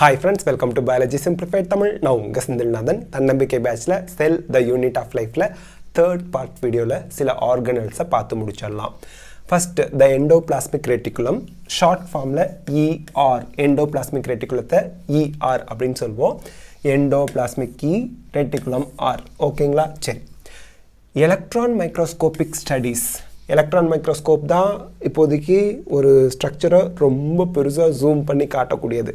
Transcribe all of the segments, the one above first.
Hi friends, welcome to Biology Simplified Tamil. Now unga Sindilnathan தன்னம்பிக்கை பேட்ச்ல Cell the Unit of Lifeல third part videoல சில organelles பார்த்து முடிச்சிடலாம். First, the endoplasmic reticulum, short formல ER, endoplasmic reticulumத்தை ER அப்படின்னு சொல்வோம். Endoplasmic E, reticulum R. ஓகேங்களா? சரி. Electron microscopic studies. Electron microscope தான் இப்போதைக்கு ஒரு ஸ்ட்ரக்சரை ரொம்ப பெருசாக ஜூம் பண்ணி காட்டக்கூடியது.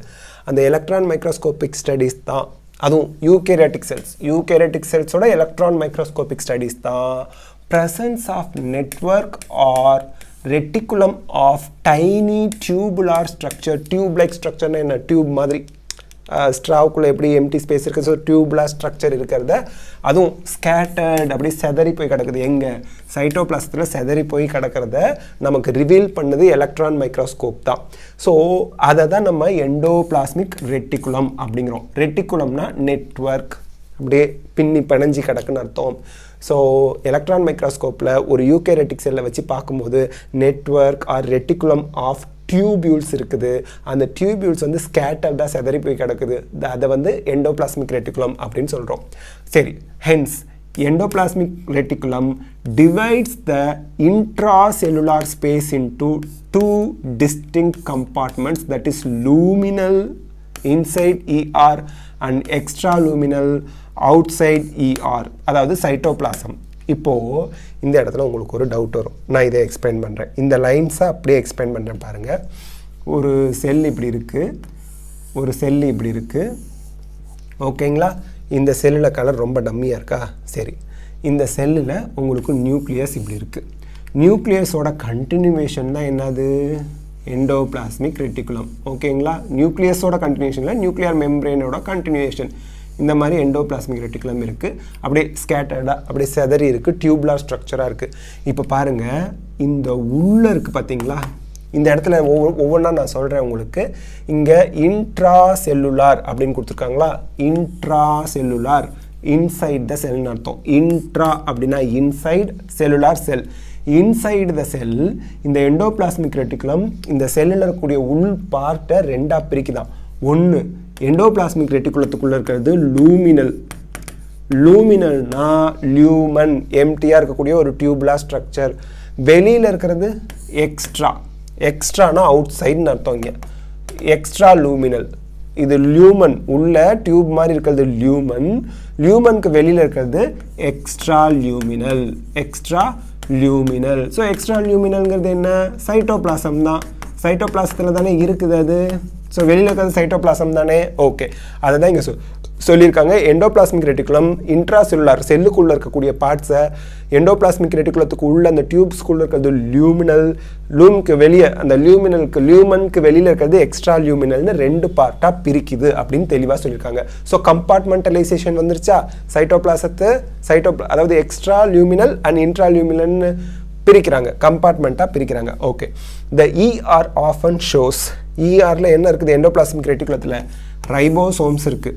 அந்த எலக்ட்ரான் மைக்ரோஸ்கோபிக் ஸ்டடீஸ் தான், அதுவும் யூகேரியாட்டிக் செல்ஸோட எலக்ட்ரான் மைக்ரோஸ்கோபிக் ஸ்டடீஸ் தான் presence of network or reticulum of tiny tubular structure. Tube-like structure என்ன? டியூப் மாதிரி ஸ்ட்ராவுக்குள்ளே எப்படி எம்டி ஸ்பேஸ் இருக்குது, ஸோ டியூப்லார் ஸ்ட்ரக்சர் இருக்கிறத அதுவும் ஸ்கேட்டர்ட் அப்படி செதறி போய் கிடக்குது. எங்கே? சைட்டோபிளாசத்தில் செதறி போய் கிடக்கிறத நமக்கு ரிவீல் பண்ணது எலக்ட்ரான் மைக்ரோஸ்கோப் தான். ஸோ அதை தான் நம்ம எண்டோபிளாஸ்மிக் ரெட்டிகுலம் அப்படிங்கிறோம். ரெட்டிகுலம்னா நெட்வொர்க், அப்படியே பின்னி பிணைஞ்சி கிடக்குன்னு அர்த்தம். ஸோ எலக்ட்ரான் மைக்ரோஸ்கோப்பில் ஒரு யூகேரியாட்டிக் செல்லை வச்சு பார்க்கும்போது network or reticulum of tubules இருக்குது. அந்த டியூபியூல்ஸ் வந்து ஸ்கேட்டர்டாக செதறி போய் கிடக்குது. அதை வந்து எண்டோபிளாஸ்மிக் ரெட்டிகுலம் அப்படின்னு சொல்கிறோம். சரி, hence endoplasmic reticulum divides the intracellular space into two distinct compartments, that is luminal inside ER and extraluminal outside ER, அதாவது சைட்டோபிளாசம். இப்போது இந்த இடத்துல உங்களுக்கு ஒரு டவுட் வரும். நான் இதை எக்ஸ்பிளைன் பண்ணுறேன், இந்த லைன்ஸை அப்படியே எக்ஸ்பிளைன் பண்ணுறேன் பாருங்கள். ஒரு செல் இப்படி இருக்குது, ஒரு செல் இப்படி இருக்குது. ஓகேங்களா? இந்த செல்லில் கலர் ரொம்ப டம்மியாக இருக்கா? சரி, இந்த செல்லில் உங்களுக்கு நியூக்ளியஸ் இப்படி இருக்குது. நியூக்ளியஸோட கண்டினியூவேஷன் தான் என்னது? Endoplasmic reticulum. ஓகேங்களா? நியூக்ளியஸோட கண்டினியூஷனில் நியூக்ளியர் மெம்பரேனோட கண்டினியூஷன் இந்த மாதிரி எண்டோபிளாஸ்மிக் ரெட்டிகுலம் இருக்குது. அப்படியே ஸ்கேட்டர்டாக அப்படியே செதறி இருக்குது, டியூப்லார் ஸ்ட்ரக்சராக இருக்குது. இப்போ பாருங்கள், இந்த உள்ளே இருக்குது பார்த்தீங்களா? இந்த இடத்துல ஒவ்வொன்றா நான் சொல்கிறேன் உங்களுக்கு. இங்கே இன்ட்ரா செல்லுலார் அப்படின்னு கொடுத்துருக்காங்களா? இன்ட்ரா செல்லுலார், இன்சைட் த செல்னு அர்த்தம். இன்ட்ரா அப்படின்னா inside, cellular cell. Inside the cell இந்த எண்டோபிளாஸ்மிக் ரெட்டிகுலம் இந்த செல்லில் இருக்கக்கூடிய உள் பார்ட்டை ரெண்டாக பிரிக்குதான். ஒன்று எண்டோபிளாஸ்மிக் ரெட்டிகுலத்துக்குள்ளே இருக்கிறது லூமினல். லூமினல்னா லியூமன், எம்டியாக இருக்கக்கூடிய ஒரு டியூப்லார் ஸ்ட்ரக்சர். வெளியில் இருக்கிறது எக்ஸ்ட்ரா. எக்ஸ்ட்ரானா அவுட் சைடுன்னு அர்த்தம். இங்கே எக்ஸ்ட்ரா லூமினல். இது லியூமன், உள்ள டியூப் மாதிரி இருக்கிறது லியூமன். லியூமனுக்கு வெளியில் இருக்கிறது எக்ஸ்ட்ரா லியூமினல். எக்ஸ்ட்ரா லியூமினல். ஸோ எக்ஸ்ட்ரா லியூமினல்ங்கிறது என்ன? சைட்டோபிளாசம் தான். சைட்டோபிளாசத்தில் தானே இருக்குது அது. ஸோ வெளியில் இருக்கிறது சைட்டோபிளாசம் தானே. ஓகே, அதை தான் இங்கே சொல்லியிருக்காங்க. எண்டோபிளாஸ்மிக் ரெட்டிகுலம் இன்ட்ரா செல்லுலார், செல்லுக்குள்ளே இருக்கக்கூடிய பார்ட்ஸை எண்டோபிளாஸ்மிக் ரெட்டிகுலத்துக்கு உள்ள அந்த டியூப்ஸ்குள்ளே இருக்கிறது லியூமினல். லூமுக்கு வெளியே அந்த லியூமனுக்கு வெளியில் இருக்கிறது எக்ஸ்ட்ரா லியூமினல்னு ரெண்டு பார்ட்டாக பிரிக்குது அப்படின்னு தெளிவாக சொல்லியிருக்காங்க. ஸோ கம்பார்ட்மெண்டலைசேஷன் வந்துருச்சா? சைட்டோபிளாசத்தை அதாவது எக்ஸ்ட்ரா லியூமினல் அண்ட் இன்ட்ரா லியூமினல்னு பிரிக்கிறாங்க, கம்பார்ட்மெண்ட்டாக பிரிக்கிறாங்க. ஓகே, த ER ஆஃபன் ஷோஸ். ERல என்ன இருக்குது? எண்டோபிளாஸ்மிக் ரெட்டிகுலத்தில் ரைபோசோம்ஸ் இருக்குது.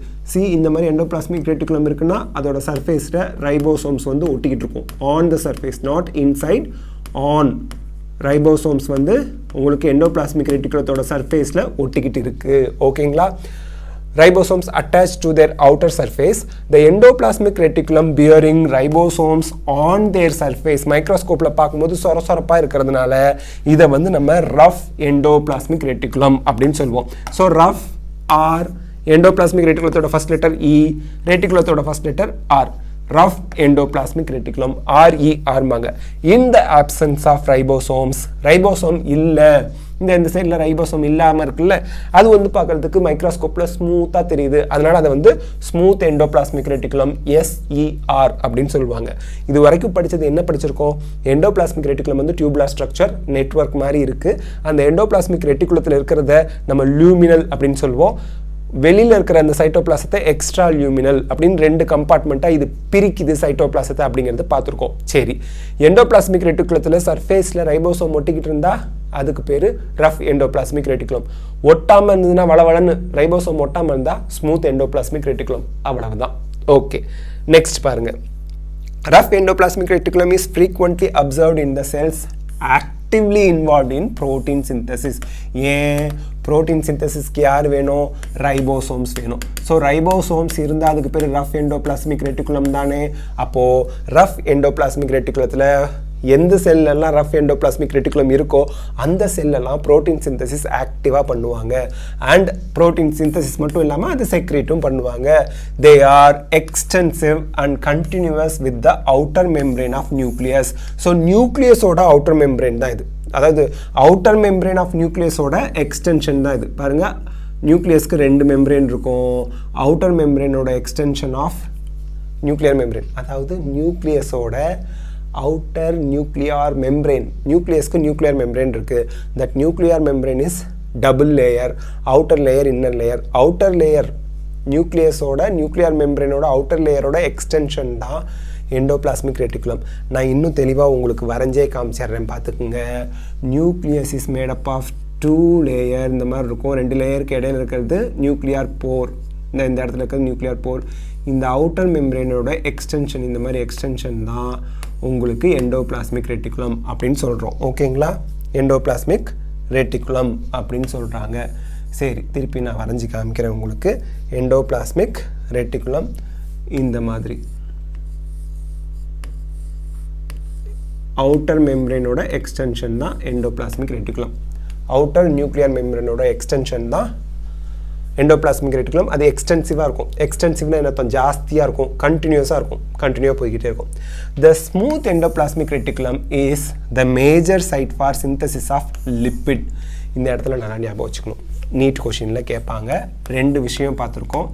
இந்த மாதிரி எண்டோபிளாஸ்மிக் ரெட்டிகுலம் இருக்குன்னா அதோட சர்ஃபேஸில் ரைபோசோம்ஸ் வந்து ஒட்டிக்கிட்டு இருக்கும். On the surface, not inside, on. Ribosomes வந்து உங்களுக்கு எண்டோபிளாஸ்மிக் ரெட்டிகுலத்தோட சர்ஃபேஸில் ஒட்டிக்கிட்டு இருக்குது. ஓகேங்களா? Ribosomes attached to their outer surface. The endoplasmic reticulum bearing ribosomes on their surface. மைக்ரோஸ்கோப்பில் பார்க்கும்போது சொரப்பாக இருக்கிறதுனால இதை வந்து நம்ம ரஃப் எண்டோபிளாஸ்மிக் ரெட்டிகுலம் அப்படின்னு சொல்லுவோம். ஸோ ரஃப் ஆர், எண்டோபிளாஸ்மிக் ரெட்டிகுலத்தோட ஃபர்ஸ்ட் லெட்டர் இ, ரெட்டிகுலத்தோட first letter R. Rough endoplasmic reticulum, RER. In the absence of ribosomes, ribosome இல்லை, இந்த சைடில் ரைபோசோம் இல்லாமல் இருக்குல்ல, அது வந்து பார்க்குறதுக்கு மைக்ரோஸ்கோப்பில் ஸ்மூத்தாக தெரியுது. அதனால் அதை வந்து ஸ்மூத் எண்டோபிளாஸ்மிக் ரெட்டிகுலம், SER அப்படின்னு சொல்லுவாங்க. இது வரைக்கும் படித்தது என்ன படிச்சிருக்கோம்? எண்டோபிளாஸ்மிக் ரெட்டிகுலம் வந்து டியூப்லார் ஸ்ட்ரக்சர், நெட்வொர்க் மாதிரி இருக்குது. அந்த எண்டோபிளாஸ்மிக் ரெட்டிகுலத்தில் இருக்கிறத நம்ம லியூமினல் அப்படின்னு சொல்லுவோம். வெளியில் இருக்கிற அந்த சைட்டோபிளாசத்தை எக்ஸ்ட்ரா லியூமினல் அப்படின்னு ரெண்டு கம்பார்ட்மெண்ட்டாக இது பிரிக்குது சைட்டோபிளாசத்தை அப்படிங்கிறது பார்த்துருக்கோம். சரி, எண்டோபிளாஸ்மிக் ரெட்டிகுலத்தில் சர்ஃபேஸில் ரைபோசோம் ஒட்டிக்கிட்டு இருந்தால் அதுக்கு பேர் ரஃப் எண்டோபிளாஸ்மிக் ரெட்டிகுலம். ஒட்டாமல் இருந்ததுன்னா வளவளன்னு, ரைபோசோம் ஒட்டாமல் இருந்தால் ஸ்மூத் எண்டோபிளாஸ்மிக் ரெட்டிகுலம். அவ்வளவுதான். ஓகே, நெக்ஸ்ட் பாருங்கள். Rough endoplasmic reticulum is frequently observed in the cells actively involved in protein synthesis. ஏன்? புரோட்டீன் சிந்தசிஸ்க்கு யார் வேணும்? ரைபோசோம்ஸ் வேணும். ஸோ ரைபோசோம்ஸ் இருந்தால் அதுக்கு பேர் ரஃப் எண்டோபிளாஸ்மிக் ரெட்டிகுலம் தானே. அப்போது ரஃப் எண்டோபிளாஸ்மிக் ரெட்டிகுலத்தில் எந்த செல்லெல்லாம் ரஃப் எண்டோபிளாஸ்மிக் ரெட்டிகுலம் இருக்கோ அந்த செல்லெல்லாம் ப்ரோட்டீன் சிந்தசிஸ் ஆக்டிவாக பண்ணுவாங்க. அண்ட் ப்ரோட்டீன் சிந்தசிஸ் மட்டும் இல்லாமல் அது செக்ரேட்டும் பண்ணுவாங்க. They are extensive and continuous with the outer membrane of nucleus. So நியூக்ளியஸோட அவுட்டர் மெம்ப்ரேன் தான் இது. அதாவது அவுட்டர் மெம்ப்ரேன் ஆஃப் நியூக்ளியஸோட எக்ஸ்டென்ஷன் தான் இது. பாருங்கள், நியூக்ளியஸ்க்கு 2 மெம்ப்ரேன் இருக்கும். அவுட்டர் மெம்ப்ரேனோட எக்ஸ்டென்ஷன் ஆஃப் நியூக்ளியர் மெம்ப்ரேன், அதாவது நியூக்ளியஸோட outer nuclear membrane. நியூக்ளியஸ்க்கு நியூக்ளியர் மெம்ப்ரேன் இருக்குது. That nuclear membrane is double layer, outer layer, inner layer. Outer layer நியூக்ளியஸோட நியூக்ளியர் மெம்ப்ரேனோட அவுட்டர் லேயரோட எக்ஸ்டென்ஷன் தான் எண்டோபிளாஸ்மிக் ரெட்டிகுலம். நான் இன்னும் தெளிவாக உங்களுக்கு வரைஞ்சே காமிச்சிடுறேன், பார்த்துக்குங்க. Nucleus is made up of 2 layer இந்த மாதிரி இருக்கும். 2 லேயருக்கு இடையில இருக்கிறது நியூக்ளியர் போர். இந்த இடத்துல இருக்கிறது நியூக்ளியர் போர். இந்த அவுட்டர் மெம்ப்ரேனோட எக்ஸ்டென்ஷன், இந்த மாதிரி எக்ஸ்டென்ஷன் தான் உங்களுக்கு எண்டோபிளாஸ்மிக் ரெட்டிகுலம் அப்படின்னு சொல்கிறோம். ஓகேங்களா? எண்டோபிளாஸ்மிக் ரெட்டிகுலம் அப்படின்னு சொல்கிறாங்க. சரி, திருப்பி நான் வரைஞ்சி காமிக்கிறேன் உங்களுக்கு. எண்டோபிளாஸ்மிக் ரெட்டிகுலம் இந்த மாதிரி அவுட்டர் மெம்ப்ரேனோட எக்ஸ்டென்ஷன் தான் எண்டோபிளாஸ்மிக் ரெட்டிகுலம். அவுட்டர் நியூக்ளியர் மெம்ப்ரேனோட எக்ஸ்டென்ஷன் தான் எண்டோபிளாஸ்மிக் ரெட்டிகுலம். அது எக்ஸ்டென்சிவாக இருக்கும். எக்ஸ்டென்சிவ்னா என்ன, ஜாஸ்தியாக இருக்கும், கண்டினியூஸாக இருக்கும், கண்டினியூவாக போய்கிட்டே இருக்கும். The smooth endoplasmic reticulum is the major site for synthesis of lipid. இந்த இடத்துல நல்லா ஞாபகம் வச்சுக்கணும். நீட் கொஷினில் கேட்பாங்க. 2 விஷயம் பார்த்துருக்கோம்.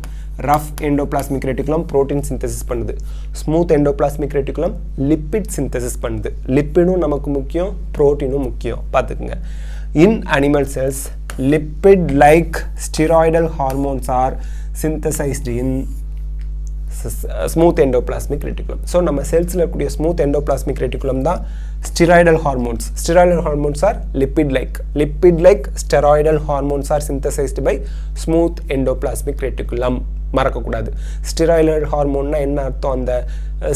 Rough endoplasmic reticulum protein synthesis பண்ணுது. Smooth endoplasmic reticulum lipid synthesis பண்ணுது. லிப்பிடும் நமக்கு முக்கியம், ப்ரோட்டீனும் முக்கியம், பார்த்துக்குங்க. In animal cells lipid-like steroidal hormones are synthesized in smooth endoplasmic reticulum. So, நம்ம செல்ஸில் இருக்கக்கூடிய smooth endoplasmic reticulum தான் steroidal hormones. Steroidal hormones are lipid-like. Lipid-like steroidal hormones are synthesized by smooth endoplasmic reticulum. மறக்கக்கூடாது. ஸ்டிராய்டல் ஹார்மோன்னா என்ன அர்த்தம்? அந்த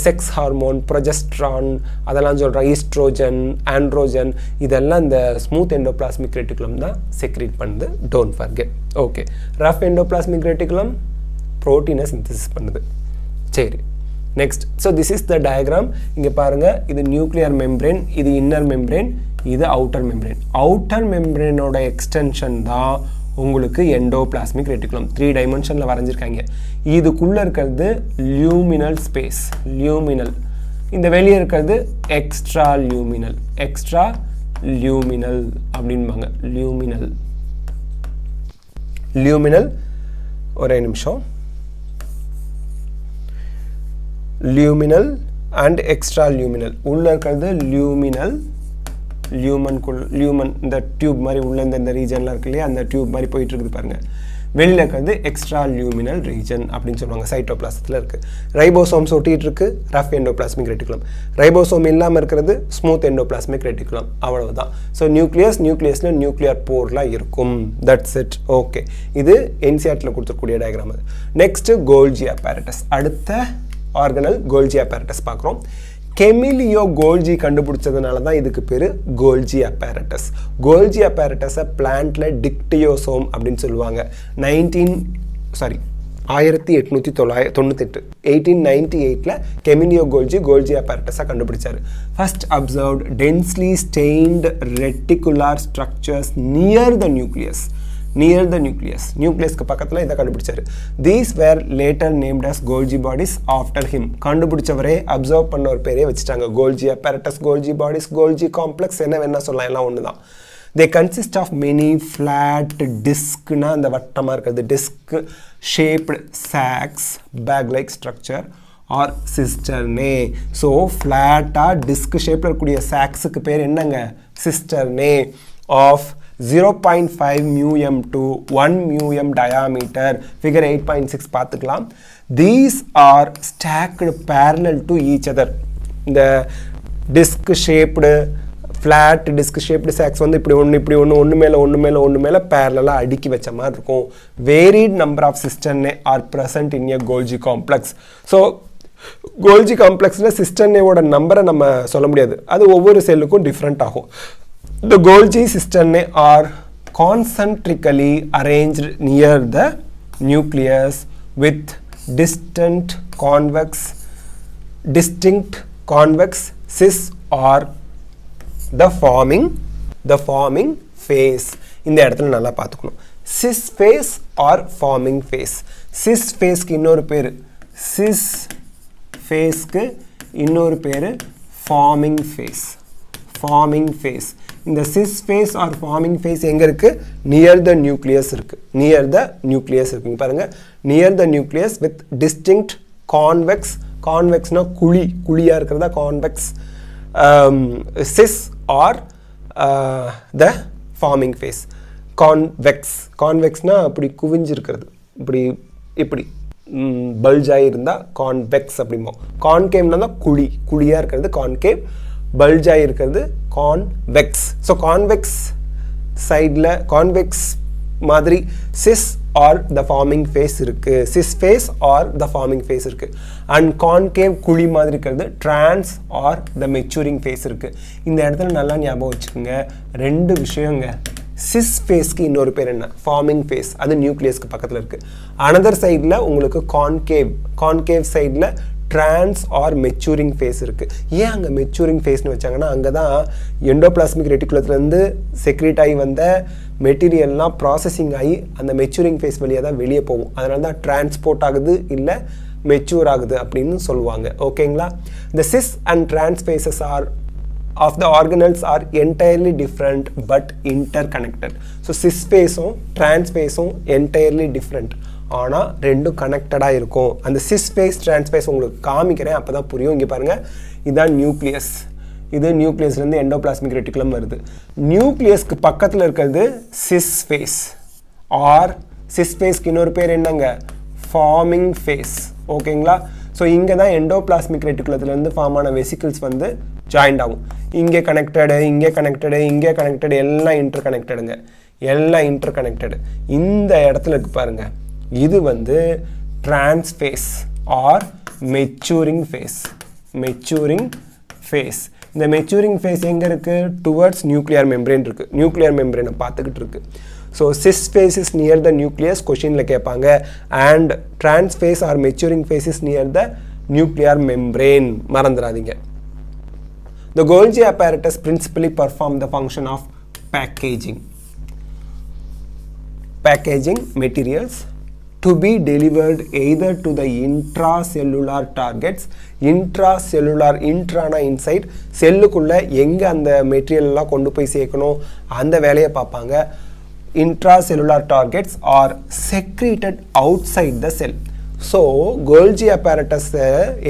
sex hormone, progesterone, அதெல்லாம் சொல்கிறோம். Oestrogen, androgen, இதெல்லாம் இந்த ஸ்மூத் எண்டோபிளாஸ்மிக் ரெட்டிகுலம் தான் செக்ரேட் பண்ணுது. Don't forget. Okay, rough endoplasmic reticulum ப்ரோட்டீனை சிந்தசிஸ் பண்ணுது. சரி, next. So this is the diagram. இங்கே பாருங்கள், இது நியூக்ளியர் மெம்ப்ரேன், இது இன்னர் மெம்ப்ரேன், இது அவுட்டர் மெம்ப்ரேன். அவுட்டர் மெம்ப்ரேனோட எக்ஸ்டென்ஷன் தான் உங்களுக்கு எண்டோபிளாஸ்மிக் ரெட்டிகுலம். 3 டைமென்ஷனில் வரைஞ்சிருக்காங்க. இதுக்குள்ளே இருக்கிறது லியூமினல் ஸ்பேஸ், லியூமினல். இந்த வெளியே இருக்கிறது எக்ஸ்ட்ரா லியூமினல், எக்ஸ்ட்ரா லியூமினல் அப்படின்பாங்க. லியூமினல், லியூமினல். ஒரே நிமிஷம். லியூமினல் அண்ட் எக்ஸ்ட்ரா லியூமினல். உள்ளே இருக்கிறது லியூமினல், லியூமன் இந்த டியூப் மாதிரி உள்ள இந்த ரீஜன்லாம் இருக்கு இல்லையா, அந்த டியூப் மாதிரி போயிட்டு இருக்குது பாருங்கள். வெளியில் இருக்கிறது எக்ஸ்ட்ரா லியூமினல் ரீஜன் அப்படின்னு சொல்லுவாங்க. சைட்டோபிளாசத்தில் இருக்குது. ரைபோசோம்ஸ் ஒட்டிகிட்டு இருக்கு ரஃப் எண்டோபிளாஸ்மிக் ரெட்டிகுலம். ரைபோசோம் இல்லாமல் இருக்கிறது ஸ்மூத் எண்டோபிளாஸ்மிக் ரெட்டிகுலம். அவ்வளவுதான். ஸோ நியூக்ளியஸில் நியூக்ளியர் போர்லாம் இருக்கும். That's it. ஓகே, இது என்சிஆர்டியில் கொடுத்துருக்கூடிய டயக்ராம். அது நெக்ஸ்ட்டு கோல்ஜி அப்பேரட்டஸ். அடுத்த ஆர்கனல் கோல்ஜி அப்பேரட்டஸ் பார்க்குறோம். கெமிலியோ கோல்ஜி கண்டுபிடிச்சதுனால தான் இதுக்கு பேர் கோல்ஜி அப்பேரட்டஸ். கோல்ஜி அப்பேரட்டஸை பிளான்ட்ல டிக்டியோசோம் அப்படின்னு சொல்லுவாங்க. 1898 கெமிலியோ கோல்ஜி அப்பேரட்டஸை கண்டுபிடிச்சாரு. First observed densely stained reticular structures near the nucleus. நியூக்ளியஸ்க்கு பக்கத்தில் இதை கண்டுபிடிச்சாரு. These were later named as Golgi bodies after him. கண்டுபிடிச்சவரே அப்சர்வ் பண்ண ஒரு பேரே வச்சுட்டாங்க. Golgi apparatus, Golgi bodies, Golgi complex, என்ன வேணா சொல்லலாம், எல்லாம் ஒன்று தான். They consist of many flat டிஸ்க்னா அந்த வட்டமாக இருக்கிறது, disc shaped sacs, bag like structure or cisternae. So ஃப்ளாட்டாக டிஸ்க் ஷேப்பில் இருக்கக்கூடிய சாக்ஸுக்கு பேர் என்னங்க? சிஸ்டர்னே. Of 0.5 μm to 1 μm diameter. Figure 8.6 பார்த்துக்கலாம். These are stacked parallel to each other. இந்த disc shaped flat disc shaped sacs வந்து இப்படி ஒன்று மேலே பேரலாக அடுக்கி வச்ச மாதிரி இருக்கும். Varied number of cisternae are present in a Golgi complex. So Golgi காம்ப்ளெக்ஸில் சிஸ்டர்னேவோட நம்பரை நம்ம சொல்ல முடியாது, அது ஒவ்வொரு செல்லுக்கும் டிஃப்ரெண்ட் ஆகும். The Golgi cisternae are concentrically arranged near the nucleus with distinct convex cis or the forming phase. இந்த இடத்துல நல்லா பார்த்துக்கணும். cis phase or forming phase. cis phase க்கு இன்னொரு பேரு cis phase க்கு இன்னொரு பேரு forming phase. forming phase. இந்த cis phase or forming phase எங்க இருக்கு? near the nucleus இருக்கு. near the nucleus இருக்கு. பாருங்க, near the nucleus with distinct convexனா குழியா இருக்கிறதா convex cis or the forming phase. convexனா அப்படி குவிஞ்சு இருக்கிறது, இப்படி பல்ஜ் ஆயிருந்தா convex அப்படிமோ. concave னா குழியா இருக்கிறது concave, பல்ஜ் ஆயிருக்கிறது convex. ஸோ convex சைடில் convex மாதிரி cis or the forming phase இருக்கு. cis phase or the forming phase இருக்கு. and concave குழி மாதிரி இருக்கிறது trans or the maturing phase இருக்கு. இந்த இடத்துல நல்லா ஞாபகம் வச்சுக்கோங்க, ரெண்டு விஷயங்க. cis phase-க்கு இன்னொரு பேர் என்ன? forming phase. அது நியூக்ளியஸ்க்கு பக்கத்தில் இருக்கு. another சைடில் உங்களுக்கு concave சைடில் trans or maturing phase இருக்கு. ஏன் அங்கே மெச்சூரிங் ஃபேஸ்னு வச்சாங்கன்னா அங்கே தான் எண்டோபிளாஸ்மிக் ரெட்டிகுலத்துலேருந்து செக்ரேட் ஆகி வந்த மெட்டீரியல்லாம் ப்ராசஸிங் ஆகி அந்த மெச்சூரிங் ஃபேஸ் வழியாக தான் வெளியே போகும். அதனால தான் டிரான்ஸ்போர்ட் ஆகுது இல்லை மெச்சூர் ஆகுது அப்படின்னு சொல்லுவாங்க. ஓகேங்களா? the cis and trans phases of the organelles are entirely different but interconnected. so cis phase-உம் trans phase-உம் entirely different, ஆனால் ரெண்டும் கனெக்டடாக இருக்கும். அந்த cis phase trans phase உங்களுக்கு காமிக்கிறேன், அப்போ தான் புரியும். இங்கே பாருங்கள், இதுதான் நியூக்ளியஸ். இது நியூக்ளியஸ்லேருந்து எண்டோபிளாஸ்மிக் ரெட்டிகுலம் வருது. நியூக்ளியஸ்க்கு பக்கத்தில் இருக்கிறது cis phase ஆர் cis phase-க்கு இன்னொரு பேர் என்னங்க? Forming phase. ஓகேங்களா? ஸோ இங்கே தான் எண்டோபிளாஸ்மிக் ரெட்டிகுலத்துலேருந்து ஃபார்ம் ஆன வெசிக்கிள்ஸ் வந்து ஜாயிண்ட் ஆகும். இங்கே கனெக்டடு, இங்கே கனெக்டடு, எல்லாம் இன்டர்கனெக்டடுங்க. எல்லாம் இன்டர்கனெக்டடு. இந்த இடத்துல இருக்கு பாருங்க, இது வந்து trans phase or maturing phase. இந்த மெச்சூரிங் ஃபேஸ் எங்கே இருக்குது? டுவர்ட்ஸ் நியூக்ளியர் மெம்பரேன் இருக்குது. நியூக்ளியர் மெம்பரேனை பார்த்துக்கிட்டு இருக்குது. So cis phase is near the nucleus கொஷினில் கேட்பாங்க, and trans phase or maturing phase is near the nuclear membrane. மறந்துடாதீங்க. The Golgi apparatus principally perform the function of packaging materials to be delivered either to the intracellular targets. intrana inside செல்லுக்குள்ள எங்கே அந்த மெட்டீரியல்லாம் கொண்டு போய் சேர்க்கணும் அந்த வேலையை பார்ப்பாங்க. intracellular targets are secreted outside the cell. So Golgi apparatus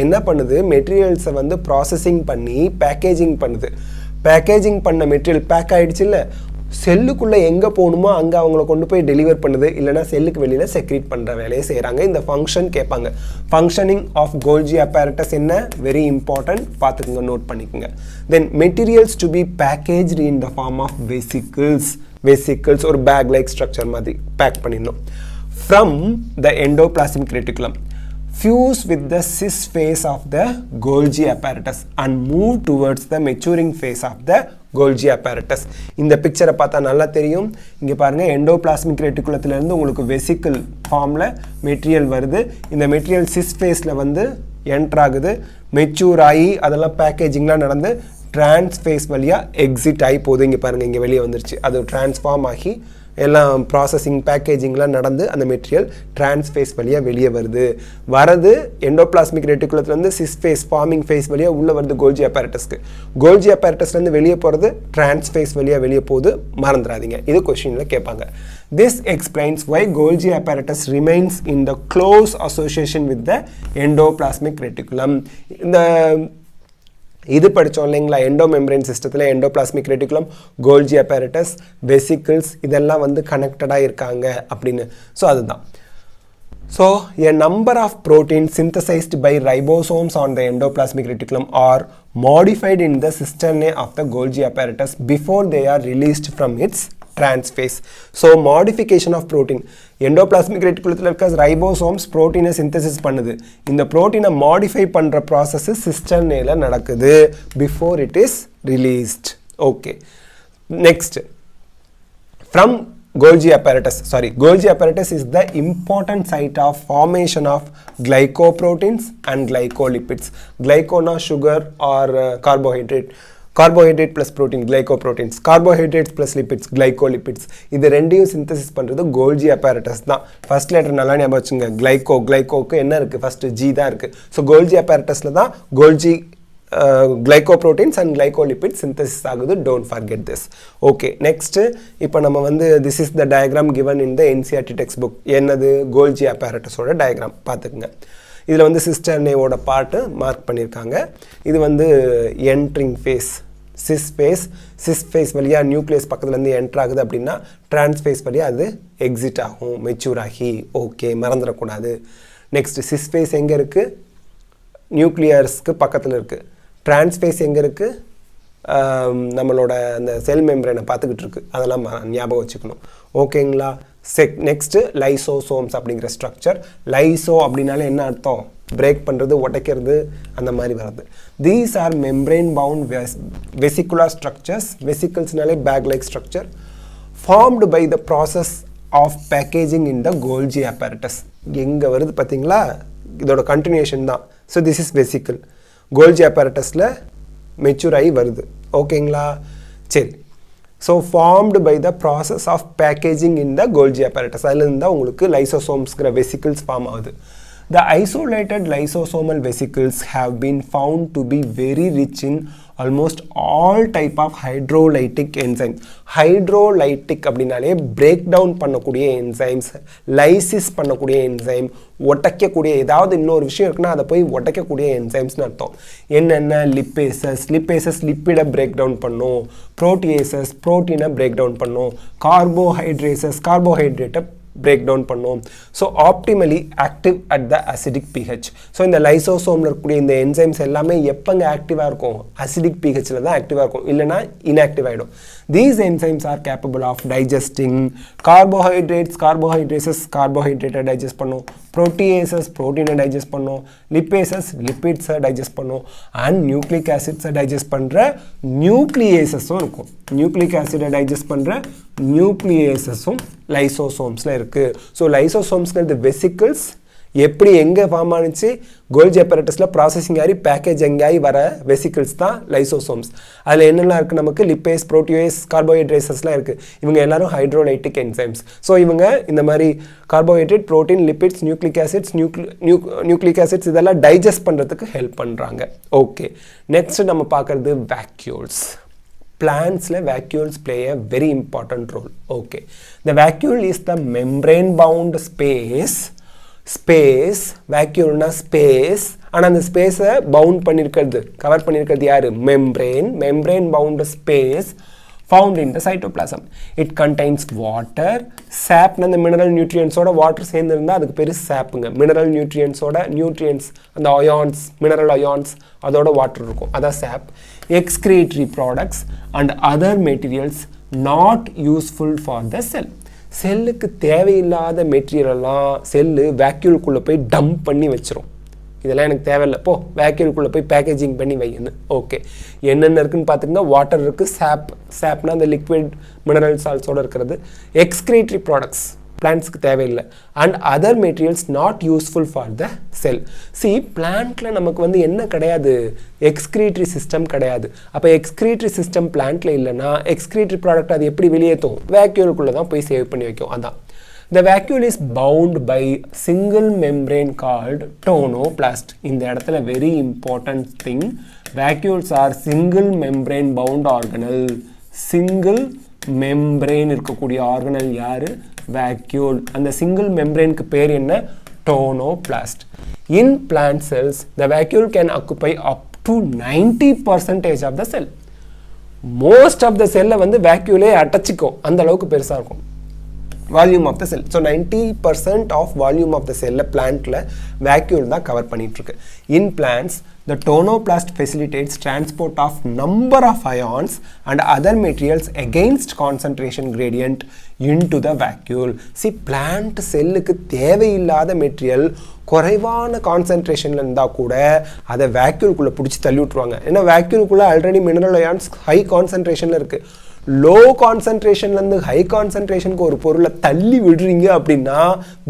என்ன பண்ணுது? மெட்டீரியல்ஸை வந்து ப்ராசஸிங் பண்ணி பேக்கேஜிங் பண்ணுது. பேக்கேஜிங் பண்ண மெட்டீரியல் பேக் ஆகிடுச்சு இல்லை, செல்லுக்குள்ளே எங்கே போகணுமோ அங்கே அவங்கள கொண்டு போய் டெலிவர் பண்ணுது, இல்லைனா செல்லுக்கு வெளியில் செக்ரீட் பண்ணுற வேலையை செய்கிறாங்க. இந்த ஃபங்க்ஷன் கேட்பாங்க. ஃபங்க்ஷனிங் ஆஃப் கோல்ஜி apparatus என்ன? வெரி இம்பார்ட்டன்ட், பார்த்துக்குங்க, நோட் பண்ணிக்கோங்க. Then materials to be packaged in the form of vesicles ஒரு பேக் லைக் ஸ்ட்ரக்சர் மாதிரி பேக் பண்ணிடணும். From the endoplasmic reticulum fuse with the cis phase of the Golgi apparatus and move towards the maturing phase of the Golgi apparatus. இந்த பிக்சரை பார்த்தா நல்லா தெரியும். இங்கே பாருங்கள், எண்டோபிளாஸ்மிக் ரெட்டிகுலத்திலேருந்து உங்களுக்கு வெசிக்கிள் ஃபார்மில் மெட்டீரியல் வருது. இந்த மெட்டீரியல் cis phase-ல வந்து என்ட்ரு ஆகுது, மெச்சூர் ஆகி அதெல்லாம் பேக்கேஜிங்லாம் நடந்து ட்ரான்ஸ் ஃபேஸ் வழியாக எக்ஸிட் ஆகி போகுது. இங்கே பாருங்கள், இங்கே வெளியே வந்துருச்சு. அது ட்ரான்ஸ்ஃபார்ம் ஆகி எல்லாம் ப்ராசஸிங் பேக்கேஜிங்லாம் நடந்து அந்த மெட்டீரியல் ட்ரான்ஸ் ஃபேஸ் வழியாக வெளியே வரது எண்டோபிளாஸ்மிக் ரெட்டிகுலத்துலேருந்து cis phase ஃபார்மிங் ஃபேஸ் வழியாக உள்ளே வருது கோல்ஜி apparatusக்கு. கோல்ஜி apparatusலேருந்து வெளியே போகிறது ட்ரான்ஸ் ஃபேஸ் வழியாக வெளியே போகுது, மறந்துடாதீங்க. இது கொஸ்டினில் கேட்பாங்க. This explains why Golgi apparatus remains in the close association with the endoplasmic reticulum. இந்த இது படித்தோம் இல்லைங்களா? எண்டோமெம்பரேன் சிஸ்டத்தில் endoplasmic reticulum, Golgi apparatus, vesicles இதெல்லாம் வந்து கனெக்டடாக இருக்காங்க அப்படின்னு. ஸோ அதுதான். So a number of proteins synthesized by ribosomes on the endoplasmic reticulum are modified in the cisternae of the Golgi apparatus before they are released from its trans phase. So modification of protein, endoplasmic reticulum இருக்க ribosomes protein synthesis பண்ணுது. இந்த protein modify பண்ற process cisternae நடக்குது before it is released. Okay. Next, from Golgi apparatus. Golgi apparatus is the important site of formation of glycoproteins and glycolipids. Glycona sugar or carbohydrate plus protein, glycoproteins. Carbohydrates plus lipids, glycolipids. இது ரெண்டையும் synthesis பண்றது Golgi apparatus தான். First letter நல்லா ஞாபகம் வச்சுங்க. glycoக்கு என்ன இருக்கு? First G தான் இருக்கு. So Golgi apparatusல தான் Golgi glycoproteins and glycolipids synthesis ஆகுது. Don't forget this. Okay, next இப்போ நம்ம வந்து this is the diagram given in the NCERT textbook. என்னது? Golgi apparatus ஓட diagram பார்த்துக்குங்க. இதில் வந்து சிஸ்டர்னேவோட பார்ட்டு மார்க் பண்ணியிருக்காங்க. இது வந்து என்ட்ரிங் ஃபேஸ், சிஸ் ஃபேஸ் வழியாக நியூக்ளியஸ் பக்கத்துலேருந்து என்ட்ரு ஆகுது அப்படின்னா ட்ரான்ஸ்ஃபேஸ் வழியாக அது எக்ஸிட் ஆகும், மெச்சூர் ஆகி. ஓகே, மறந்துடக்கூடாது. நெக்ஸ்ட் சிஸ் ஃபேஸ் எங்கே இருக்குது? நியூக்ளியஸ்க்கு பக்கத்தில் இருக்குது. ட்ரான்ஸ்ஃபேஸ் எங்கே இருக்குது? நம்மளோட அந்த செல் மெம்பரேனை பார்த்துக்கிட்டு இருக்குது. அதெல்லாம் ஞாபகம் வச்சுக்கணும். ஓகேங்களா? நெக்ஸ்ட்டு லைசோசோம்ஸ் அப்படிங்கிற ஸ்ட்ரக்சர். லைசோ அப்படின்னாலே என்ன அர்த்தம்? பிரேக் பண்ணுறது, உடைக்கிறது, அந்த மாதிரி வர்றது. These are membrane bound vesicular structures. வெசிக்கிள்ஸ்னாலே bag like structure formed by the process of packaging in the Golgi apparatus. எங்கே வருது பார்த்தீங்களா? இதோட கண்டினியூஷன் தான். So this is vesicle. Golgi apparatusல மெச்சூர் ஆகி வருது. ஓகேங்களா? சரி. So formed by the process of packaging in the Golgi apparatus. அதுலேருந்து தான் உங்களுக்கு லைசோசோம்ஸ்கிற வெசிக்கிள்ஸ் ஃபார்ம் ஆகுது. The isolated lysosomal vesicles have been found to be very rich in almost all type of hydrolytic enzymes. Hydrolytic அப்படினாலே break down பண்ணக்கூடிய enzymes, lysis பண்ணக்கூடிய enzyme, ஒட்டக்கக்கூடிய ஏதாவது இன்னொரு விஷயம் இருக்குன்னா அதை போய் ஒட்டக்கக்கூடிய என்சைம்ஸ்னு அர்த்தம். என்னென்ன? லிப்பேசஸ் லிப்பிடை பிரேக் டவுன் பண்ணும், புரோட்டியேசஸ் புரோட்டீனை பிரேக் டவுன் பண்ணும், கார்போஹைட்ரேட்டை break down பண்ணும். So optimally active at the acidic pH. So இந்த லைசோசோமில் இருக்கக்கூடிய இந்த என்சைம்ஸ் எல்லாமே எப்போங்க ஆக்டிவாக இருக்கும்? அசிடிக் pHல தான் ஆக்டிவாக இருக்கும், இல்லைனா இன்ஆக்டிவ் ஆகிடும். These enzymes are capable of digesting carbohydrases கார்போஹைட்ரேட்டை டைஜஸ்ட் பண்ணும், புரோட்டியேசஸ் புரோட்டீனை டைஜஸ்ட் பண்ணும், லிப்பேசை டைஜஸ்ட் பண்ணும், அண்ட் நியூக்ளிக் ஆசிட்ஸை டைஜஸ்ட் பண்ணுற நியூக்ளியேசஸும் இருக்கும். நியூக்ளிக் ஆசிடை டைஜஸ்ட் பண்ணுற நியூக்ளியேசஸும் லைசோசோம்ஸில் இருக்குது. ஸோ லைசோசோம்ஸ்ங்கிறது வெசிக்கிள்ஸ். எப்படி எங்கே ஃபார்ம் ஆனிச்சு? Golgi apparatusல ப்ராசஸிங் ஆகி பேக்கேஜ் எங்கேயாகி வர வெசிக்கிள்ஸ் தான் லைசோசோம்ஸ். அதில் என்னெல்லாம் இருக்குது நமக்கு? லிப்பேஸ், புரோட்டியேஸ், கார்போஹைட்ரேட்ஸ்லாம் இருக்குது. இவங்க எல்லாரும் ஹைட்ரோலைட்டிக் என்சைம்ஸ். ஸோ இவங்க இந்த மாதிரி carbohydrate, protein, lipids, nucleic acids இதெல்லாம் டைஜஸ்ட் பண்ணுறதுக்கு ஹெல்ப் பண்ணுறாங்க. ஓகே, நெக்ஸ்ட் நம்ம பார்க்குறது vacuoles. Plantsல vacuoles play a very important role. Okay, the vacuole is the membrane bound space. vacuole space. and அந்த ஸ்பேஸை பவுண்ட் பண்ணியிருக்கிறது, கவர் பண்ணியிருக்கிறது யாரு? membrane bound space found in the cytoplasm. It contains water, sap. அந்த mineral நியூட்ரியன்ஸோட water சேர்ந்துருந்தா அதுக்கு பேர் சாப்புங்க. Mineral நியூட்ரியன்ஸோட nutrients, அந்த ions, mineral ions, அதோட வாட்டர் இருக்கும், அதான் சாப். excretory products and other materials not useful for the cell. செல்லுக்கு தேவையில்லாத மெட்டீரியல்லாம் செல்லு வேக்யூலுக்குள்ளே போய் டம்ப் பண்ணி வச்சிரும். இதெல்லாம் எனக்கு தேவையில்லை, போ வேக்யூலுக்குள்ளே போய் பேக்கேஜிங் பண்ணி வைக்கணும். ஓகே, என்னென்ன இருக்குன்னு பார்த்துங்கன்னா வாட்டர் இருக்குது, சாப்னா அந்த லிக்விட் மினரல் சால்ட்ஸோடு இருக்கிறது. எக்ஸ்கிரீட்டரி ப்ராடக்ட்ஸ் பிளான்ட்ஸ்க்கு தேவையில்லை. And other materials not useful for the cell. C, பிளான்ட்டில் நமக்கு வந்து என்ன கிடையாது? எக்ஸ்கிரீட்டரி சிஸ்டம் கிடையாது. அப்போ எக்ஸ்கிரீட்டரி சிஸ்டம் பிளான்ட்டில் இல்லைன்னா எக்ஸ்கிரீட்டரி ப்ராடக்ட் அது எப்படி வெளியேற்றும்? வேக்யூலுக்குள்ளே தான் போய் சேவ் பண்ணி வைக்கும். அதான் the vacuole is bound by single membrane called tonoplast. இந்த இடத்துல very important thing, vacuoles are single membrane bound organelle. single membrane இருக்கக்கூடிய ஆர்கனல் யாரு? vacuole. அந்த single membraneக்கு பேர் என்ன? tonoplast. in plant cells the vacuole can occupy up to 90% of the cell. most of the cell வந்து vacuole அடைச்சிக்கும், அந்த அளவுக்கு பெருசா இருக்கும் volume of the cell. So 90% of volume of the செல்லை பிளான்ட்டில் வேக்யூல் தான் கவர் பண்ணிகிட்ருக்கு. In plants the tonoplast facilitates transport of number of ions and other materials against concentration gradient into the vacuole. See, plant செல்லுக்கு தேவையில்லாத material குறைவான கான்சன்ட்ரேஷனில் இருந்தால் கூட அதை வேக்யூலுக்குள்ளே பிடிச்சி தள்ளி விட்ருவாங்க. ஏன்னா வேக்யூலுக்குள்ளே ஆல்ரெடி மினரல் அயான்ஸ் ஹை கான்சன்ட்ரேஷனில் இருக்குது. லோ கான்சன்ட்ரேஷன்லேருந்து ஹை கான்சன்ட்ரேஷனுக்கு ஒரு பொருளை தள்ளி விடுறீங்க அப்படின்னா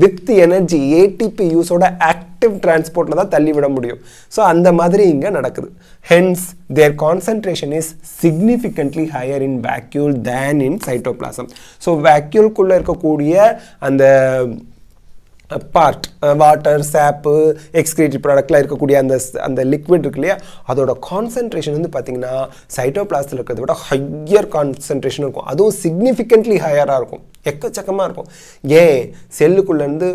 வித் எனர்ஜி ஏடிபி யூஸோட ஆக்டிவ் டிரான்ஸ்போர்ட்டில் தான் தள்ளி விட முடியும். ஸோ அந்த மாதிரி இங்கே நடக்குது. Hence their concentration is significantly higher in vacuole than in cytoplasm. So வேக்யூல்குள்ளே இருக்கக்கூடிய அந்த பார்ட் வாட்டர் சாப்பு எக்ஸ்கிரீட்டரி ப்ராடக்ட்லாம் இருக்கக்கூடிய அந்த லிக்விட் இருக்கு இல்லையா, அதோட கான்சன்ட்ரேஷன் வந்து பார்த்திங்கன்னா சைட்டோபிளாஸ்டில் இருக்கிறத விட ஹையர் கான்சன்ட்ரேஷன் இருக்கும். அதுவும் சிக்னிஃபிகண்ட்லி ஹையராக இருக்கும், எக்கச்சக்கமாக இருக்கும். ஏன் செல்லுக்குள்ளேருந்து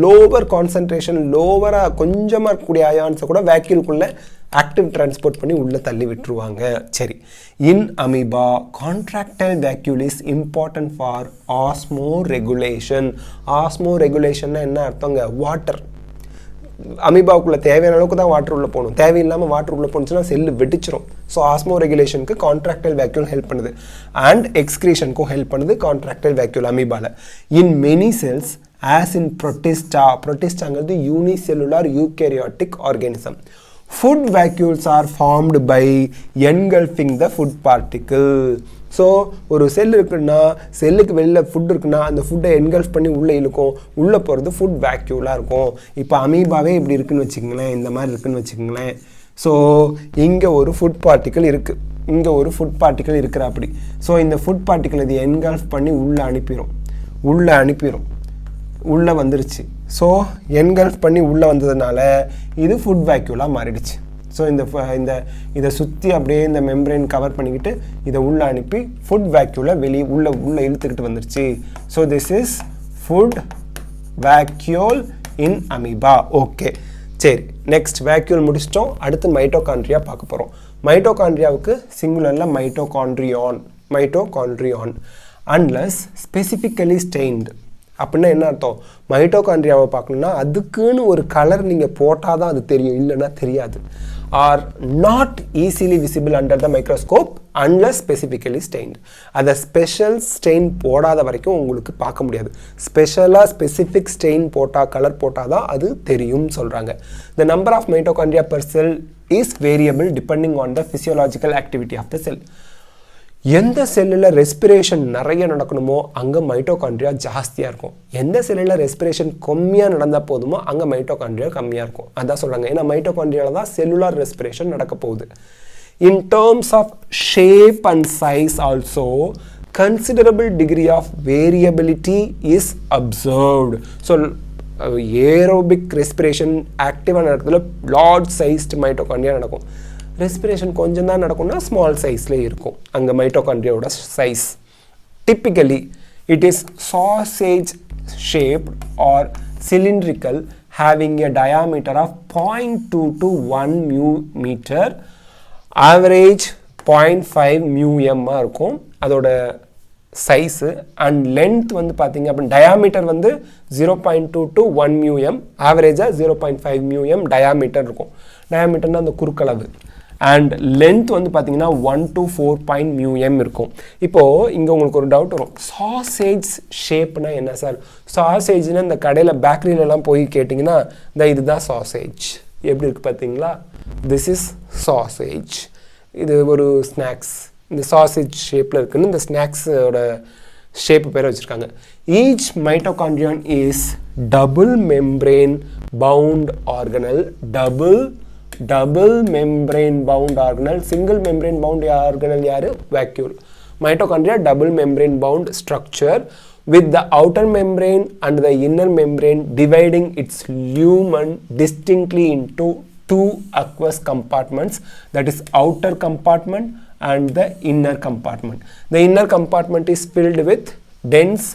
லோவர் கான்சன்ட்ரேஷன் லோவராக கொஞ்சமாக இருக்கக்கூடிய அயான்ஸை கூட வேக்யூல்குள்ளே ஆக்டிவ் டிரான்ஸ்போர்ட் பண்ணி உள்ளே தள்ளி விட்டுருவாங்க. சரி, in amoeba contractile vacuole is important for osmo regulation. Osmo ரெகுலேஷன்னா என்ன அர்த்தங்க? வாட்டர். அமீபாவுக்குள்ளே தேவையான அளவுக்கு தான் வாட்டர் உள்ளே போகணும், தேவையில்லாமல் வாட்டர் உள்ளே போணுச்சுன்னா செல்லு வெடிச்சிரும். ஸோ ஆஸ்மோ ரெகுலேஷனுக்கு கான்ட்ராக்டைல் வேக்யூல் ஹெல்ப் பண்ணுது அண்ட் எக்ஸ்கிரீஷனுக்கும் ஹெல்ப் பண்ணுது கான்ட்ராக்டைல் வேக்யூல் அமீபாவில். In many cells as in ப்ரோட்டிஸ்டாங்கிறது unicellular eukaryotic organism. Food vacuoles are formed by engulfing the food particle. So ஒரு செல் இருக்குன்னா செல்லுக்கு வெளியில் ஃபுட் இருக்குன்னா அந்த ஃபுட்டை என்கல்ஃப் பண்ணி உள்ளே இழுக்கும், உள்ளே போகிறது ஃபுட் வேக்யூலாக இருக்கும். இப்போ அமீபாவே இப்படி இருக்குன்னு வச்சுக்கோங்களேன், இந்த மாதிரி இருக்குன்னு வச்சுக்கோங்களேன். ஸோ இங்கே ஒரு ஃபுட் பார்ட்டிக்கல் இருக்குது, இங்கே ஒரு ஃபுட் பார்ட்டிக்கல் இருக்கிற அப்படி. ஸோ இந்த ஃபுட் பார்ட்டிக்கல் இது என்கல்ஃப் பண்ணி உள்ளே அனுப்பிடும், உள்ளே வந்துருச்சு. ஸோ என்கல்ஃப் பண்ணி உள்ளே வந்ததுனால இது ஃபுட் வேக்யூலாக மாறிடுச்சு. ஸோ இதை சுற்றி அப்படியே இந்த மெம்பரேன் கவர் பண்ணிக்கிட்டு இதை உள்ளே அனுப்பி ஃபுட் வேக்யூலை உள்ளே இழுத்துக்கிட்டு வந்துருச்சு. So this is food vacuole in amoeba. Okay, சரி, நெக்ஸ்ட் வேக்யூல் முடிச்சிட்டோம். அடுத்து மைட்டோகாண்ட்ரியா பார்க்க போகிறோம். மைட்டோகாண்ட்ரியாவுக்கு சிங்குலரில் மைட்டோகாண்ட்ரியான் அன்லஸ் ஸ்பெசிஃபிக்கலி ஸ்டெயின்டு. அப்படின்னா என்ன அர்த்தம்? மைட்டோகாண்ட்ரியாவை பார்க்கணுன்னா அதுக்குன்னு ஒரு கலர் நீங்கள் போட்டால் தான் அது தெரியும், இல்லைன்னா தெரியாது. Are not easily visible under the microscope unless specifically stained. அதை ஸ்பெஷல் ஸ்டெயின் போடாத வரைக்கும் உங்களுக்கு பார்க்க முடியாது. ஸ்பெசிஃபிக் ஸ்டெயின் போட்டால், கலர் போட்டால் தான் அது தெரியும் சொல்கிறாங்க. The number of mitochondria per cell is variable depending on the physiological activity of the cell. எந்த செல்லில் ரெஸ்பிரேஷன் நிறைய நடக்கணுமோ அங்கே மைட்டோகாண்ட்ரியா ஜாஸ்தியாக இருக்கும். எந்த செல்லில் ரெஸ்பிரேஷன் கம்மியாக நடந்தால் போதுமோ அங்கே மைட்டோகாண்ட்ரியா கம்மியாக இருக்கும். அதான் சொல்கிறாங்க, ஏன்னா மைட்டோகாண்ட்ரியாவில் தான் செல்லுலார் ரெஸ்பிரேஷன் நடக்க போகுது. In terms of shape and size also considerable degree of variability is observed. So aerobic respiration ஆக்டிவான இடத்துல லார்ஜ் சைஸ்டு மைட்டோகாண்ட்ரியா நடக்கும். ரெஸ்பிரேஷன் கொஞ்சம் தான் நடக்கும்னா ஸ்மால் சைஸ்லேயே இருக்கும் அங்கே மைட்டோகாண்ட்ரியாவோட size. Typically it is sausage shaped or cylindrical having a diameter of 0.2 to 1 μm, average 0.5 μm இருக்கும் அதோட சைஸு. அண்ட் லென்த் வந்து பார்த்தீங்க அப்படின்னா டயாமீட்டர் வந்து 0.2 to 1 μm, ஆவரேஜாக 0.5 μm டயாமீட்டர் இருக்கும். டயாமீட்டர்னா அந்த குறுக்களவு. அண்ட் லென்த் வந்து பார்த்தீங்கன்னா 1 to 4 μm இருக்கும். இப்போது இங்கே உங்களுக்கு ஒரு டவுட் வரும், சாசேஜ் ஷேப்னா என்ன சார்? சாசேஜ்னா இந்த கடையில் பேக்கரியிலலாம் போய் கேட்டிங்கன்னா இதுதான் சாசேஜ். எப்படி இருக்குது பார்த்தீங்களா? This is sausage. இது ஒரு ஸ்நாக்ஸ், இந்த சாசேஜ் ஷேப்பில் இருக்குன்னு இந்த ஸ்நாக்ஸோட ஷேப்பு பேரை வச்சுருக்காங்க. Each mitochondrion is double membrane bound organelle. Double membrane bound organelle. Single membrane bound organelle யார்? Vacuole. Mitochondria double membrane bound structure with the outer membrane and the inner membrane dividing its lumen distinctly into two aqueous compartments, that is outer compartment and the inner compartment. The inner compartment is filled with dense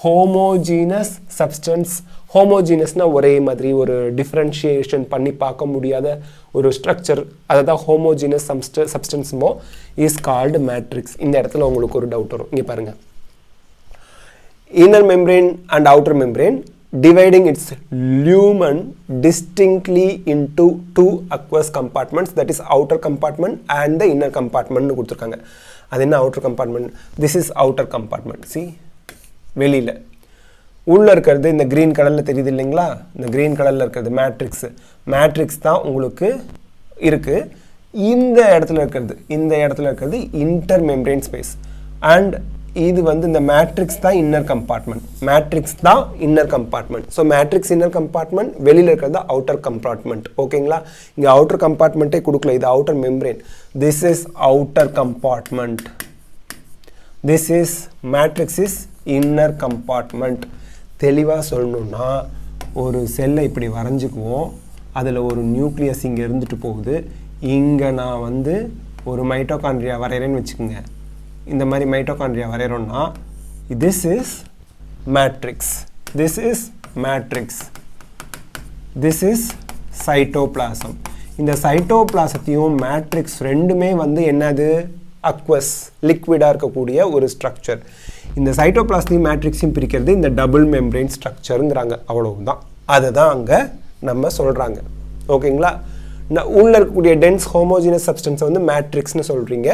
homogeneous substance. ஹோமோஜீனஸ்னா ஒரே மாதிரி ஒரு differentiation பண்ணி பார்க்க முடியாத ஒரு structure, அதை தான் homogeneous சப்ஸ்டன்ஸுமோ is called matrix. இந்த இடத்துல உங்களுக்கு ஒரு டவுட் வரும். இங்கே பாருங்கள், inner membrane and outer membrane dividing its lumen distinctly into two aqueous compartments, that is outer compartment and the inner compartment னு கொடுத்துருக்காங்க. அது என்ன outer compartment? This is outer compartment. See, வெளியில் உள்ளே இருக்கிறது இந்த க்ரீன் கலரில் தெரியுது இல்லைங்களா? இந்த க்ரீன் கலரில் இருக்கிறது மேட்ரிக்ஸ் தான் உங்களுக்கு இருக்குது. இந்த இடத்துல இருக்கிறது இன்டர் மெம்ப்ரேன் ஸ்பேஸ். அண்ட் இது வந்து இந்த மேட்ரிக்ஸ் தான் இன்னர் கம்பார்ட்மெண்ட். மேட்ரிக்ஸ் தான் inner compartment. So matrix inner compartment, வெளியில் இருக்கிறது அவுட்டர் கம்பார்ட்மெண்ட். ஓகேங்களா? இங்கே அவுட்டர் கம்பார்ட்மெண்ட்டே கொடுக்கல, இது outer membrane. This is outer compartment. This is matrix is inner compartment. தெளிவாக சொல்லணுன்னா ஒரு செல்லை இப்படி வரைஞ்சிக்குவோம். அதில் ஒரு நியூக்ளியஸ் இங்கே இருந்துட்டு போகுது. இங்கே நான் வந்து ஒரு மைட்டோகாண்ட்ரியா வரைகிறேன்னு வச்சுக்கோங்க. இந்த மாதிரி மைட்டோகாண்ட்ரியா வரைகிறோன்னா this is matrix. This is matrix. This is cytoplasm. இந்த சைட்டோபிளாசத்தையும் மேட்ரிக்ஸ் ரெண்டுமே வந்து என்னது? அக்வஸ், லிக்விடாக இருக்கக்கூடிய ஒரு ஸ்ட்ரக்சர். இந்த சைட்டோபிளாசத்தையும் மேட்ரிக்ஸையும் பிரிக்கிறது இந்த டபுள் மெம்பரேன் ஸ்ட்ரக்சருங்கிறாங்க. அவ்வளவுதான். அதை தான் அங்கே நம்ம சொல்கிறாங்க. ஓகேங்களா? உள்ளே இருக்கக்கூடிய டென்ஸ் ஹோமோஜினஸ் சப்ஸ்டன்ஸை வந்து மேட்ரிக்ஸ்னு சொல்கிறீங்க.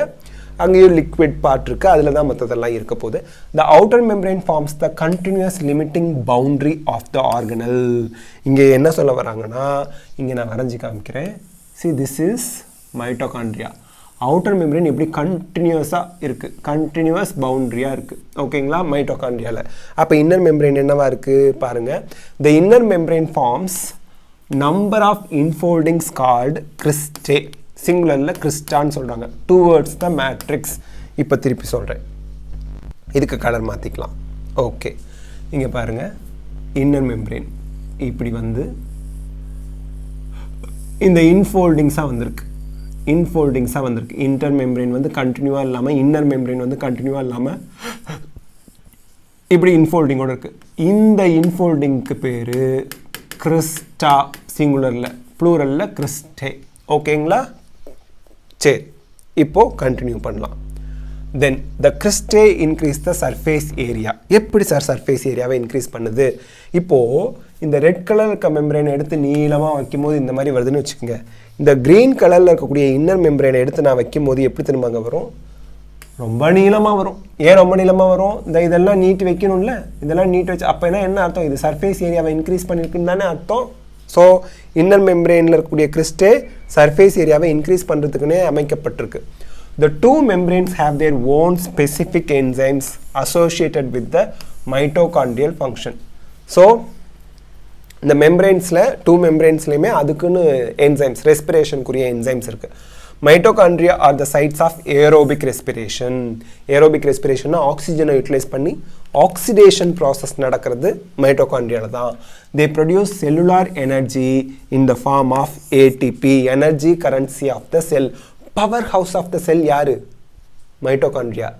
அங்கேயும் லிக்விட் பார்ட் இருக்குது, அதில் தான் மற்றதெல்லாம் இருக்க போகுது. The outer membrane forms the continuous limiting boundary of the organelle. இங்கே என்ன சொல்ல வராங்கன்னா, இங்கே நான் வரைஞ்சி காமிக்கிறேன். See this is mitochondria. Outer membrane எப்படி கண்டினியூஸாக இருக்குது, கண்டினியூஸ் பவுண்ட்ரியாக இருக்குது. ஓகேங்களா? மைட்டோகாண்ட்ரியாவில். அப்போ இன்னர் மெம்பரேன் என்னவா இருக்குது பாருங்கள். The inner membrane forms number of infoldings called cristae. சிங்குலரில் கிறிஸ்டான்னு சொல்கிறாங்க. Towards the matrix. இப்போ திருப்பி சொல்கிறேன், இதுக்கு கலர் மாற்றிக்கலாம். ஓகே, இங்கே பாருங்கள். இன்னர் மெம்பரேன் இப்படி வந்து இந்த இன்ஃபோல்டிங்ஸாக வந்திருக்கு. இன்ஃபோல்டிங்ஸாக வந்திருக்கு. இன்டர் மெம்பரேன் வந்து கண்டினியூவாக இல்லாமல், இன்னர் மெம்பரேன் வந்து கண்டினியூவாக இல்லாமல் இப்படி இன்ஃபோல்டிங்கோடு இருக்குது. இந்த இன்ஃபோல்டிங்க்கு பேர் கிறிஸ்டா. சிங்குலரில், ப்ளூரலில் கிறிஸ்டே. ஓகேங்களா? சரி, இப்போது கண்டினியூ பண்ணலாம். Then the cristae increase the surface area. எப்படி சார் சர்ஃபேஸ் ஏரியாவை இன்க்ரீஸ் பண்ணுது? இப்போது இந்த ரெட் கலர் இருக்க மெம்பரேனை எடுத்து நீளமாக வைக்கும்போது இந்த மாதிரி வருதுன்னு வச்சுக்கோங்க. இந்த க்ரீன் கலரில் இருக்கக்கூடிய இன்னர் மெம்பரேனை எடுத்து நான் வைக்கும் போது எப்படி திரும்பாங்க வரும்? ரொம்ப நீளமாக வரும். ஏன் ரொம்ப நீளமாக வரும்? இதெல்லாம் நீட்டு வைக்கணும்ல, இதெல்லாம் நீட் வச்சு அப்போ என்ன அர்த்தம்? இது சர்ஃபேஸ் ஏரியாவை இன்க்ரீஸ் பண்ணியிருக்குன்னு தானே அர்த்தம். ஸோ இன்னர் மெம்பரேனில் இருக்கக்கூடிய கிறிஸ்டே சர்ஃபேஸ் ஏரியாவை இன்க்ரீஸ் பண்ணுறதுக்குன்னே அமைக்கப்பட்டிருக்கு. The two membranes have their own specific enzymes associated with the mitochondrial function. So இந்த மெம்பரேன்ஸில், டூ மெம்பரேன்ஸ்லையுமே அதுக்குன்னு என்சைம்ஸ், ரெஸ்பிரேஷனுக்குரிய என்சைம்ஸ் இருக்குது. Mitochondria are the sites of aerobic respiration. Aerobic ரெஸ்பிரேஷன்னா ஆக்சிஜனை யூட்டிலைஸ் பண்ணி ஆக்சிடேஷன் ப்ராசஸ் நடக்கிறது மைட்டோகாண்ட்ரியாவில் தான். They produce cellular energy in the form of ATP, energy currency of the cell. Powerhouse of the cell யார்? Mitochondria.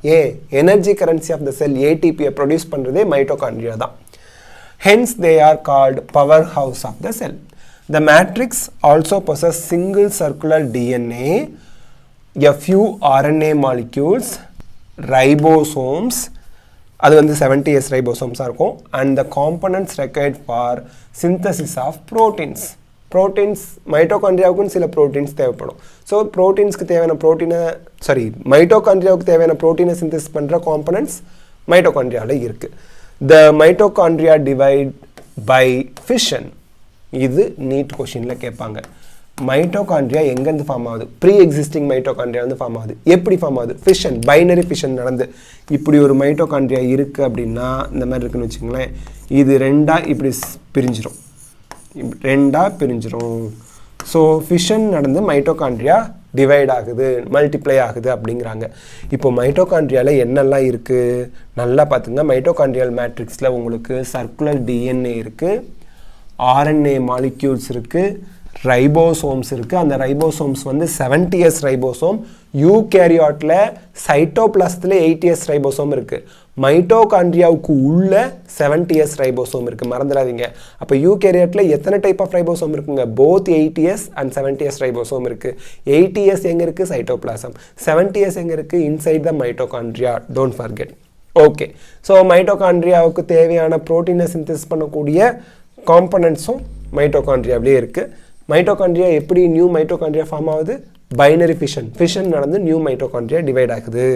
Energy currency of the cell ஏடிபியை produce பண்ணுறதே mitochondria தான். Hence they are called powerhouse of the cell. The matrix also possesses single circular DNA, a few RNA molecules, ribosomes, அது வந்து 70S ribosomes இருக்கும், and the components required for synthesis of proteins. Proteins, மைட்டோகாண்ட்ரியாவுக்கும் சில proteins தேவைப்படும். So ப்ரோட்டீன்ஸ்க்கு தேவையான மைட்டோகாண்ட்ரியாவுக்கு தேவையான ப்ரோட்டீனை synthesis பண்ணுற components மைட்டோகாண்ட்ரியாவில் இருக்குது. The mitochondria divide by fission. இது நீட் கொஷினில் கேட்பாங்க. மைட்டோகாண்ட்ரியா எங்கேருந்து ஃபார்ம் ஆகுது? ப்ரீ எக்ஸிஸ்டிங் மைட்டோகாண்ட்ரியா வந்து ஃபார்ம் ஆகுது. எப்படி ஃபார்ம் ஆகுது? ஃபிஷன், பைனரி ஃபிஷன் நடந்து இப்படி ஒரு மைட்டோகாண்ட்ரியா இருக்குது அப்படின்னா இந்த மாதிரி இருக்குன்னு வச்சுங்களேன். இது ரெண்டாக இப்படி பிரிஞ்சிடும், ஸோ ஃபிஷன் நடந்து மைட்டோகாண்ட்ரியா டிவைட் ஆகுது, மல்டிப்ளை ஆகுது அப்படிங்கிறாங்க. இப்போ மைட்டோகாண்ட்ரியாவில் என்னெல்லாம் இருக்குது நல்லா பார்த்துங்க. மைட்டோகாண்ட்ரியல் மேட்ரிக்ஸில் உங்களுக்கு சர்க்குலர் டிஎன்ஏ இருக்குது, ஆர்என்ஏ மாலிக்யூல்ஸ் இருக்குது, ரைபோசோம்ஸ் இருக்குது. அந்த ரைபோசோம்ஸ் வந்து 70S ரைபோசோம். யூகேரியாட்டில் சைட்டோபிளாசத்தில் 80S ரைபோசோம் இருக்குது. மைட்டோகாண்ட்ரியாவுக்கு உள்ள 70S ரைபோசோம் இருக்குது, மறந்துடாதீங்க. அப்போ யூகேரியாட்டில் எத்தனை டைப் ஆஃப் ரைபோசோம் இருக்குங்க? Both 80S and 70S ribosome இருக்குது. 80S எங்கே இருக்குது? சைட்டோபிளாசம். 70S எங்கே இருக்குது? Inside the mitochondria. Don't forget. Okay, so மைட்டோகாண்ட்ரியாவுக்கு தேவையான ப்ரோட்டீனை சிந்தசிஸ் பண்ணக்கூடிய காம்பனன்ட்ஸும் மைட்டோகாண்ட்ரியாவிலே இருக்குது. மைட்டோகாண்ட்ரியா எப்படி நியூ மைட்டோகாண்ட்ரியா ஃபார்ம் ஆகுது? பைனரி ஃபிஷன் நடந்து நியூ மைட்டோகாண்ட்ரியா டிவைட் ஆகுது.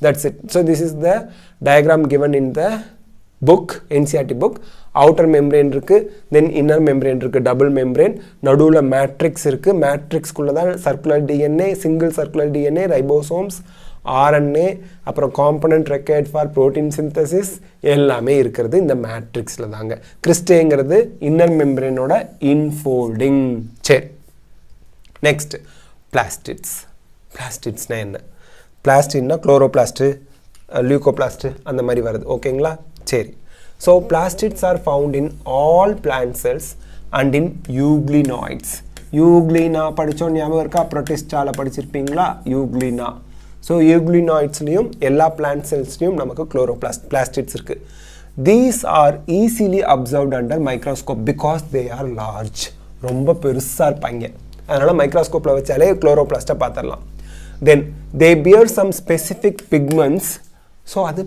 That's it. So this is the diagram given in the book, NCERT book. Outer membrane இருக்குது, then inner membrane இருக்குது, double membrane. நடுவில் மேட்ரிக்ஸ் இருக்குது. மேட்ரிக்ஸ்குள்ளே தான் circular DNA, single circular DNA, ribosomes, RNA அப்புறம் component required for protein synthesis எல்லாமே இருக்கிறது இந்த மேட்ரிக்ஸில் தாங்க. கிறிஸ்டேங்கிறது இன்னர் மெம்பரேனோட இன்ஃபோல்டிங். சரி, நெக்ஸ்ட் பிளாஸ்டிட்ஸ். பிளாஸ்டிட்ஸ்னால் என்ன? பிளாஸ்டிட்னா குளோரோபிளாஸ்ட்டு, லியூகோபிளாஸ்ட்டு அந்த மாதிரி வருது. ஓகேங்களா? சரி. So plastids are found in all plant cells and in euglenoids. Euglena படித்தோம் ஞாபகம் இருக்கா? ப்ரோட்டிஸ்டாவில் படிச்சிருப்பீங்களா யூக்ளினா. ஸோ யூக்ளினாய்ட்ஸ்லேயும் எல்லா பிளான்ட் செல்ஸ்லேயும் நமக்கு பிளாஸ்டிட்ஸ் இருக்குது. These are easily observed under microscope because they are large. ரொம்ப பெருசாக இருப்பாங்க, அதனால் மைக்ரோஸ்கோப்பில் வச்சாலே குளோரோபிளாஸ்ட்டை பார்த்துடலாம். Then they bear some specific pigments. So அது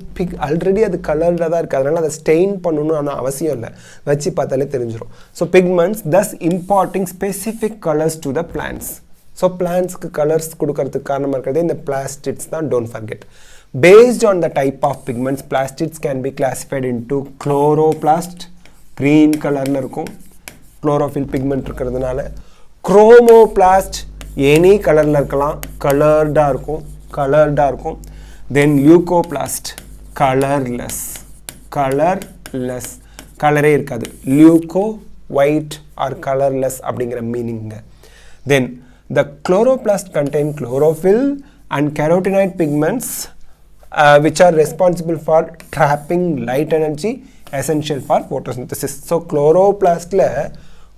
ஆல்ரெடி அது கலரில் தான் இருக்குது, அதனால் அதை ஸ்டெயின் பண்ணணும்னு அவசியம் இல்லை, வச்சு பார்த்தாலே தெரிஞ்சிடும். So pigments thus imparting specific colours to the plants. So பிளான்ட்ஸ்க்கு கலர்ஸ் கொடுக்கறதுக்கு காரணமாக இருக்கிறது இந்த பிளாஸ்டிட்ஸ் தான். Don't forget. Based on the type of pigments plastids can be classified into chloroplast, green கலரில் இருக்கும் குளோரோஃபில் பிக்மெண்ட் இருக்கிறதுனால. குரோமோபிளாஸ்ட் எனி கலரில் இருக்கலாம், கலர்டாக இருக்கும். தென் லியூகோபிளாஸ்ட் கலர்லெஸ், கலரே இருக்காது. லியூகோ ஒயிட் ஆர் கலர்லெஸ் அப்படிங்கிற மீனிங்க. Then the chloroplast contain chlorophyll and carotenoid pigments which are responsible for trapping light energy essential for photosynthesis. So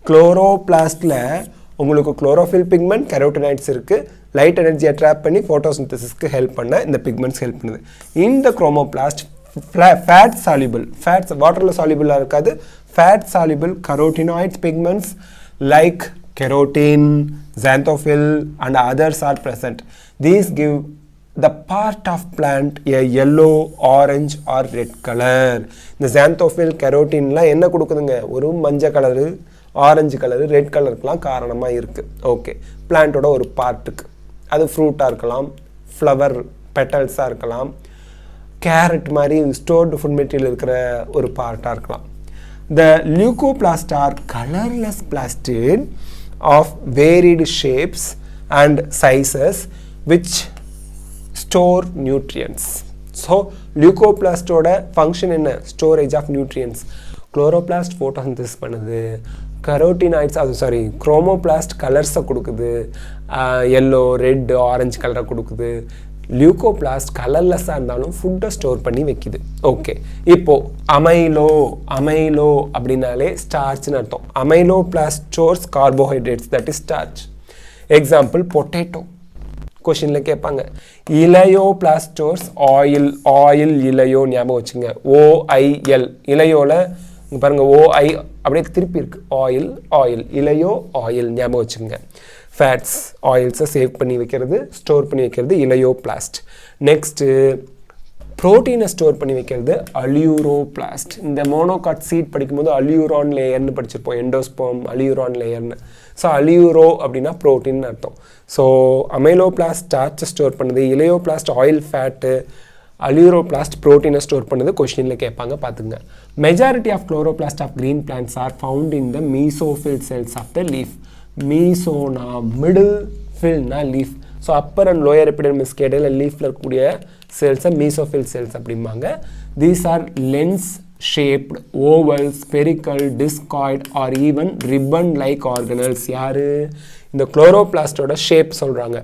குளோரோபிளாஸ்டில் உங்களுக்கு குளோரோஃபில் பிக்மெண்ட் கெரோட்டினாய்ட்ஸ் இருக்குது, லைட் எனர்ஜியை ட்ராப் பண்ணி ஃபோட்டோசிந்தசிஸ்க்கு ஹெல்ப் பண்ண இந்த பிக்மெண்ட்ஸ் ஹெல்ப் பண்ணுது. இந்த குரோமோபிளாஸ்ட் ஃபேட் சால்யூபிள், ஃபேட்ஸ் வாட்டரில் சால்யூபிளாக இருக்காது, fat soluble carotenoids pigments like keratin, xanthophyll and others are present. These give the part of plant a yellow, orange or red color. இந்த xanthophyll, keratin லாம் என்ன கொடுக்குதுங்க? ஒரு மஞ்சள் கலரு, ஆரஞ்சு கலரு, ரெட் கலருக்குலாம் காரணமாக இருக்குது. ஓகே, பிளான்ட்டோட ஒரு பார்ட்டுக்கு, அது ஃப்ரூட்டாக இருக்கலாம், ஃப்ளவர் பெட்டல்ஸாக இருக்கலாம், கேரட் மாதிரி ஸ்டோர்டு ஃபுட் மெட்டீரியல் இருக்கிற ஒரு பார்ட்டாக இருக்கலாம். The leucoplasts are colorless plastid of varied shapes and sizes which store nutrients. So leucoplast oda function enna? Storage of nutrients. Chloroplast photosynthesis பண்ணுது, carotenoids chromoplast colors கொடுக்குது, yellow, red, orange color கொடுக்குது. Leucoplast கலர்லெஸ்ஸாக இருந்தாலும் ஃபுட்டை store பண்ணி வைக்குது. Okay, இப்போது அமைலோ அப்படின்னாலே ஸ்டார்ச்னு அர்த்தம். Amyloplast stores carbohydrates, that is starch. Example potato, கொஷினில் கேட்பாங்க. Elaioplast stores oil elaio ஞாபகம் வச்சுங்க. OIL இலையோவில் இங்கே பாருங்கள், OI அப்படியே திருப்பி இருக்குது. ஆயில் இலையோ ஆயில் ஞாபகம் வச்சுங்க. ஃபேட்ஸ், ஆயில்ஸை சேவ் பண்ணி வைக்கிறது, ஸ்டோர் பண்ணி வைக்கிறது இலையோபிளாஸ்ட். நெக்ஸ்ட்டு ப்ரோட்டீனை ஸ்டோர் பண்ணி வைக்கிறது அலியூரோபிளாஸ்ட். இந்த மோனோகாட் சீட் படிக்கும்போது அலியூரான் லேயர்னு படிச்சிருப்போம், எண்டோஸ்போம் அலியூரான் லேயர்னு. ஸோ அலியூரோ அப்படின்னா ப்ரோட்டீன் அர்த்தம். ஸோ அமைலோபிளாஸ்ட் ஸ்டார்ச்சை ஸ்டோர் பண்ணுது, இலையோபிளாஸ்ட் ஆயில் ஃபேட்டு, அலியூரோபிளாஸ்ட் ப்ரோட்டீனை ஸ்டோர் பண்ணுது. கொஸ்டினில் கேட்பாங்க, பார்த்துங்க. Majority of chloroplast of green plants are found in the mesophyll cells of the leaf. மீசோனா மிடில், ஃபில்னா leaf. So upper and lower எபிடெர்மிஸ்க்கு இடையில லீஃபில் இருக்கக்கூடிய செல்ஸை மீசோஃபில் செல்ஸ் அப்படிம்பாங்க. These are lens shaped, oval, spherical, discoid or even ribbon like organelles. யார்? இந்த குளோரோபிளாஸ்டோட ஷேப் சொல்கிறாங்க.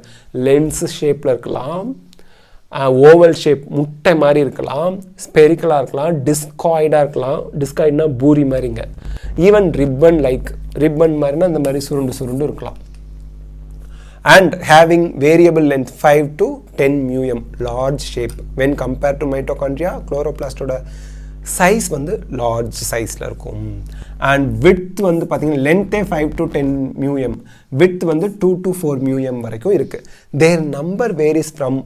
லென்ஸ் ஷேப்பில் இருக்கலாம், ஓவல் ஷேப் முட்டை மாதிரி இருக்கலாம், ஸ்பெரிக்கலாக இருக்கலாம், டிஸ்காய்டாக இருக்கலாம். டிஸ்காய்ட்னா பூரி மாதிரிங்க. ஈவன் ரிப்பன் லைக், ரிப்பன் மாதிரினா அந்த மாதிரி சுருண்டு இருக்கலாம். And having variable length 5 to 10 μm, large shape. When compared to mitochondria, குளோரோபிளாஸ்டோட சைஸ் வந்து லார்ஜ் சைஸில் இருக்கும். அண்ட் விட்த் வந்து பார்த்தீங்கன்னா லென்த்தே 5 to 10 μm, விட்த் வந்து 2 to 4 μm வரைக்கும் இருக்குது. Their number varies from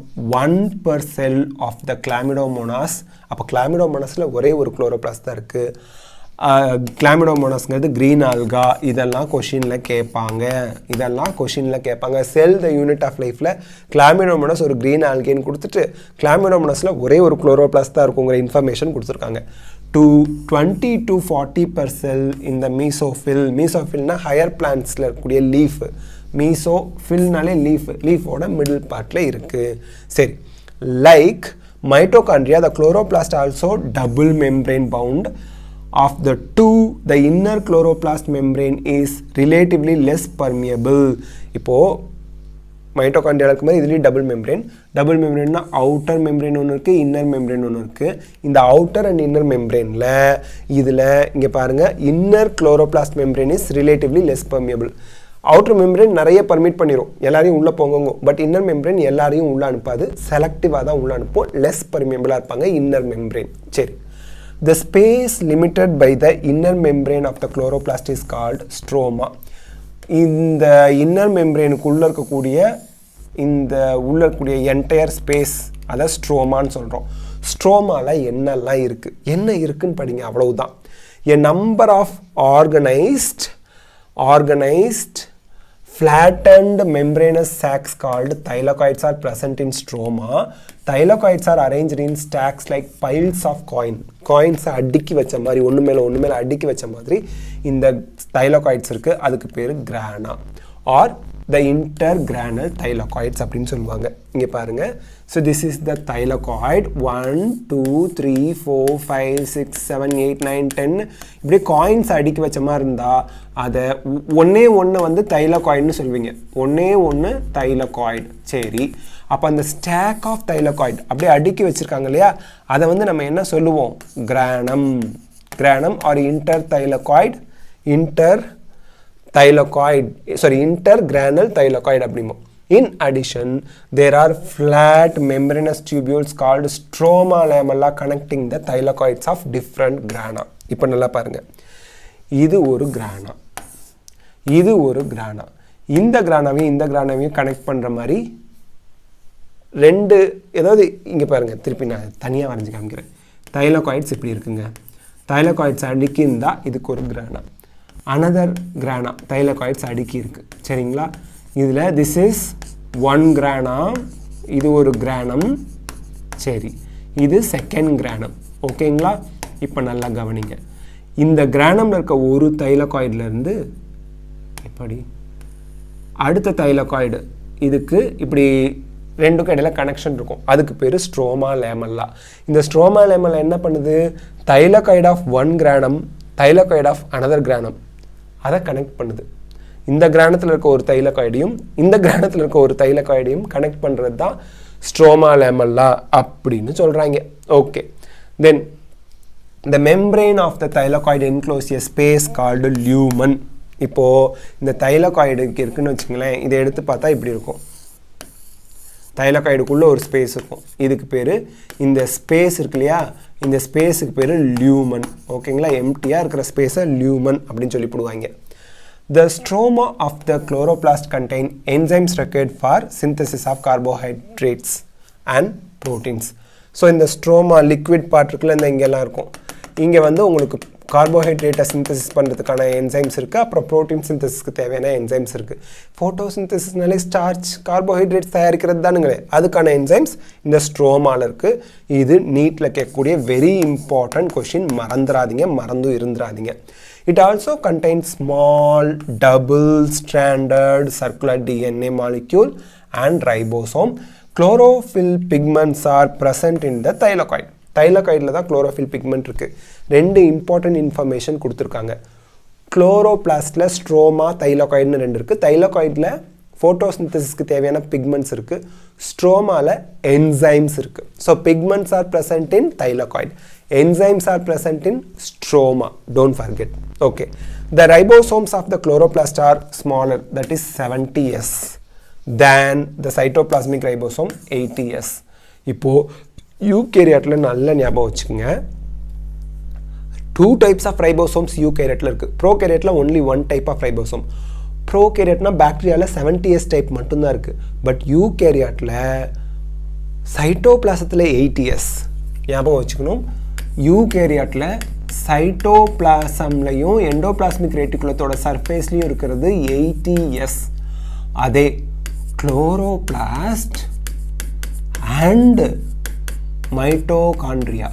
1 per cell of the Chlamydomonas. அப்போ கிளாமிடோமோனாஸில் ஒரே ஒரு குளோரோபிளாஸ்ட் தான் இருக்குது. கிளாமிடோமோனாஸ்ங்கிறது க்ரீன் ஆல்கா. இதெல்லாம் கொஷினில் கேட்பாங்க. செல் த யூனிட் ஆஃப் லைஃப்பில் கிளாமிடோமோனாஸ் ஒரு க்ரீன் ஆல்கேன்னு கொடுத்துட்டு கிளாமிடோமோனாஸில் ஒரே ஒரு குளோரோபிளாஸ்ட் தான் இருக்குங்கிற இன்ஃபர்மேஷன் கொடுத்துருக்காங்க. 20 to 40 per cell இந்த மீசோஃபில். மீசோஃபில்னா ஹையர் பிளான்ட்ஸில் இருக்கக்கூடிய லீஃப். மீசோஃபில்னாலே லீஃபோட மிடில் பார்ட்டில் இருக்குது. சரி, Like mitochondria, the chloroplast also double membrane bound. Of the two, the inner chloroplast membrane is relatively less permeable. இப்போ மைட்டோகாண்ட்ரியா இருக்கும் போது இதுலேயும் டபுள் மெம்ப்ரெயின்னா அவுட்டர் மெம்ப்ரெயின் ஒன்று இருக்குது, இன்னர் மெம்ப்ரெயின் ஒன்று இருக்குது. இந்த அவுட்டர் அண்ட் இன்னர் மெம்ப்ரெயினில் இதில் இங்கே பாருங்கள், inner chloroplast membrane is relatively less permeable. Outer membrane நிறைய பர்மிட் பண்ணிடும், எல்லாரையும் உள்ளே போங்க. பட் இன்னர் மெம்ப்ரெயின் எல்லாரையும் உள்ளே அனுப்பாது, செலக்டிவாக தான் உள்ளே அனுப்போம், லெஸ் பர்மியபிளாக இருப்பாங்க இன்னர் மெம்ப்ரெயின். சரி, the space limited by the inner membrane of the chloroplast is called stroma. இந்த இன்னர் மெம்ப்ரெயினுக்குள்ளே இருக்கக்கூடிய என்டையர் ஸ்பேஸ் அதை ஸ்ட்ரோமான்னு சொல்கிறோம். ஸ்ட்ரோமாவில் என்னெல்லாம் இருக்குது, என்ன இருக்குன்னு படிங்க, அவ்வளவுதான். a number of organized flattened membranous sacs called thylakoids are present in stroma. Thylakoids are arranged in stacks like piles of coins அடுக்கி வச்ச மாதிரி ஒன்று மேலே அடுக்கி வச்ச மாதிரி இந்த thylakoids இருக்குது. அதுக்கு பேர் grana or the intergranal thylakoids அப்படின்னு சொல்லுவாங்க. இங்கே பாருங்கள், so this is the thylakoid. 1 2 3 4 5 6 7 8 9 10 இப்படி காயின்ஸ் அடுக்கி வச்ச மாதிரி இருந்தால் அதை ஒன்று வந்து தைலகாய்டுன்னு சொல்லுவீங்க. ஒன்று தைலகாய்டு. சரி, அப்போ அந்த ஸ்டாக் ஆஃப் தைலகாய்டு அப்படியே அடுக்கி வச்சுருக்காங்க இல்லையா, அதை வந்து நம்ம என்ன சொல்லுவோம், கிரானம் ஆர் intergranal thylakoid அப்படிமோ. In addition, there are flat membranous tubules called stroma lamella connecting the thylakoids of different grana. இப்போ நல்லா பாருங்க, இது ஒரு கிரானா, இந்த கிரானாவையும் கனெக்ட் பண்ணுற மாதிரி ரெண்டு, ஏதாவது இங்கே பாருங்கள், திருப்பி நான் தனியாக வரைஞ்சி காமிக்கிறேன். தைலகாய்ட்ஸ் இப்படி இருக்குங்க, தைலகாய்ட்ஸ் அடுக்கி இருந்தால் இதுக்கு ஒரு கிரானா, அனதர் கிரானா தைலகாய்ட்ஸ் அடுக்கி இருக்குது. சரிங்களா, இதில் திஸ் இஸ் ஒன் கிரானா, இது ஒரு கிரானம். சரி, இது செகண்ட் கிரானம். ஓகேங்களா, இப்போ நல்லா கவனிங்க. இந்த கிரானமில் இருக்க ஒரு தைலகாய்ட்லேருந்து இப்படி அடுத்த தைலகாய்டு இதுக்கு இப்படி ரெண்டுக்கும் இடையில கனெக்ஷன் இருக்கும், அதுக்கு பேர் ஸ்ட்ரோமா லேமல்லா. இந்த ஸ்ட்ரோமா லேமல்லா என்ன பண்ணுது, thylakoid of one granum, thylakoid of another granum அதை கனெக்ட் பண்ணுது. இந்த கிரானத்தில் இருக்க ஒரு தைலகாய்டையும் இந்த கிரானத்தில் இருக்க ஒரு தைலகாய்டையும் கனெக்ட் பண்ணுறது தான் ஸ்ட்ரோமா லேமல்லா அப்படின்னு சொல்கிறாங்க. Okay, then the membrane of the thylakoid encloses a space called lumen. இப்போது இந்த தைலகாய்டுக்கு இருக்குன்னு வச்சுங்களேன், இதை எடுத்து பார்த்தா இப்படி இருக்கும், தைலகாய்டுக்குள்ளே ஒரு ஸ்பேஸ் இருக்கும், இதுக்கு பேர், இந்த ஸ்பேஸ் இருக்கு இல்லையா, இந்த ஸ்பேஸுக்கு பேர் லியூமன். ஓகேங்களா, எம்டியாக இருக்கிற ஸ்பேஸை லியூமன் அப்படின்னு சொல்லி போடுவாங்க. The stroma of the chloroplast contain enzymes required for synthesis of carbohydrates and proteins. So இந்த ஸ்ட்ரோமா லிக்விட் பார்ட் இருக்குல்ல, இந்த இங்கெல்லாம் இருக்கும், இங்கே வந்து உங்களுக்கு கார்போஹைட்ரேட்டை சிந்தசிஸ் பண்ணுறதுக்கான என்சைம்ஸ் இருக்குது, அப்புறம் ப்ரோட்டீன் சிந்தசிஸ்க்கு தேவையான என்சைம்ஸ் இருக்குது. ஃபோட்டோசிந்தசிஸ்னாலே ஸ்டார்ச் கார்போஹைட்ரேட்ஸ் தயாரிக்கிறது தானுங்களே, அதுக்கான என்சைம்ஸ் இந்த ஸ்ட்ரோமாவில் இருக்குது. இது நீட்டில் கேட்கக்கூடிய வெரி இம்பார்ட்டன்ட் கொஷின், மறந்தும் இருந்துராதிங்க. It also contains small double-stranded circular DNA molecule and ribosome. Chlorophyll pigments are present in the thylakoid. தைலகாய்டில் தான் குளோரோஃபில் பிக்மெண்ட் இருக்குது. ரெண்டு இம்பார்ட்டன்ட் இன்ஃபர்மேஷன் கொடுத்துருக்காங்க. குளோரோபிளாஸ்டில் ஸ்ட்ரோமா தைலகாய்டுன்னு ரெண்டு இருக்குது. தைலகாய்டில் ஃபோட்டோசிந்தசிஸ்க்கு தேவையான பிக்மெண்ட்ஸ் இருக்குது, ஸ்ட்ரோமாவில் என்சைம்ஸ் இருக்குது. So pigments R present in thylakoid, enzymes are present in stroma, don't forget. Okay, the ribosomes of the chloroplast are smaller, that is 70s, than the cytoplasmic ribosome 80s. இப்போ யூகேரியாட்டில் நல்ல ஞாபகம் வச்சுக்கோங்க, 2 types of ribosomes யூகேரியாட்டில் இருக்குது. ப்ரோகேரியாட்டில் only 1 type of ribosome. ப்ரோகேரியாட்னா பாக்டீரியாவில் 70s type மட்டும்தான் இருக்குது. But யூகேரியாட்டில் சைட்டோபிளாசத்தில் 80s ஞாபகம் வச்சுக்கணும். யூகேரியாட்டில் சைட்டோபிளாசம்லையும் endoplasmic ரெட்டிகுலத்தோட சர்ஃபேஸ்லையும் இருக்கிறது 80s. அதே chloroplast and mitochondria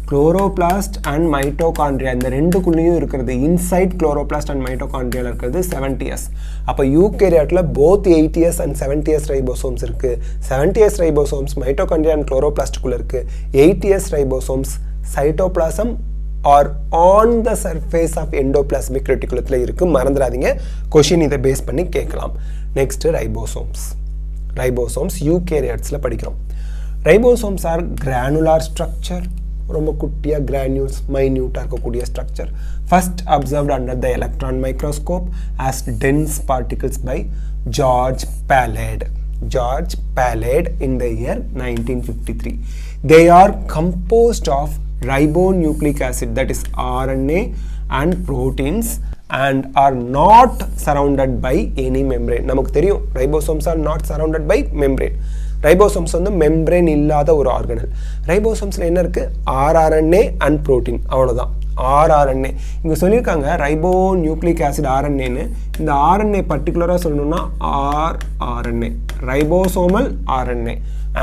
chloroplast and mitochondria இந்த ரெண்டுக்குள்ளேயும் இருக்கிறது இன்சைட் குளோரோபிளாஸ்ட் அண்ட் மைட்டோகாண்ட்ரியாவில் இருக்கிறது 70s. அப்போ யூகேரியாட்டில் both 80s and 70s ribosomes இருக்குது. 70s ரைபோசோம்ஸ் மைட்டோகாண்ட்ரியா அண்ட் குளோரோபிளாஸ்டுக்குள்ளே இருக்குது. 80s ribosomes cytoplasm or on the surface of endoplasmic ரெட்டிகுலத்தில் இருக்குது. மறந்துடாதீங்க, கொஷின் இதை பேஸ் பண்ணி கேட்கலாம். நெக்ஸ்ட்டு ரைபோசோம்ஸ் யூகேரியாட்ஸில் படிக்கிறோம். ரைபோசோம்ஸ் ஆர் கிரானுலார் ஸ்ட்ரக்சர், ரொம்ப குட்டியாக கிரானியூல்ஸ் மைன்யூட்டாக இருக்கக்கூடிய structure. First observed under the electron microscope as dense particles by George Palade in the year 1953. They are composed of ribonucleic acid, that is RNA and proteins, and are not surrounded by any membrane. நமக்கு தெரியும் ribosomes are not surrounded by membrane. Ribosomes வந்து membrane இல்லாத ஒரு organelle. ரைபோசோம்ஸில் என்ன இருக்குது? RNA and protein, அவ்வளோதான். RNA இங்கே சொல்லியிருக்காங்க ரைபோ நியூக்ளிக் ஆசிட் RNAன்னு. இந்த RNA பர்டிகுலராக சொல்லணும்னா RNA, ribosomal RNA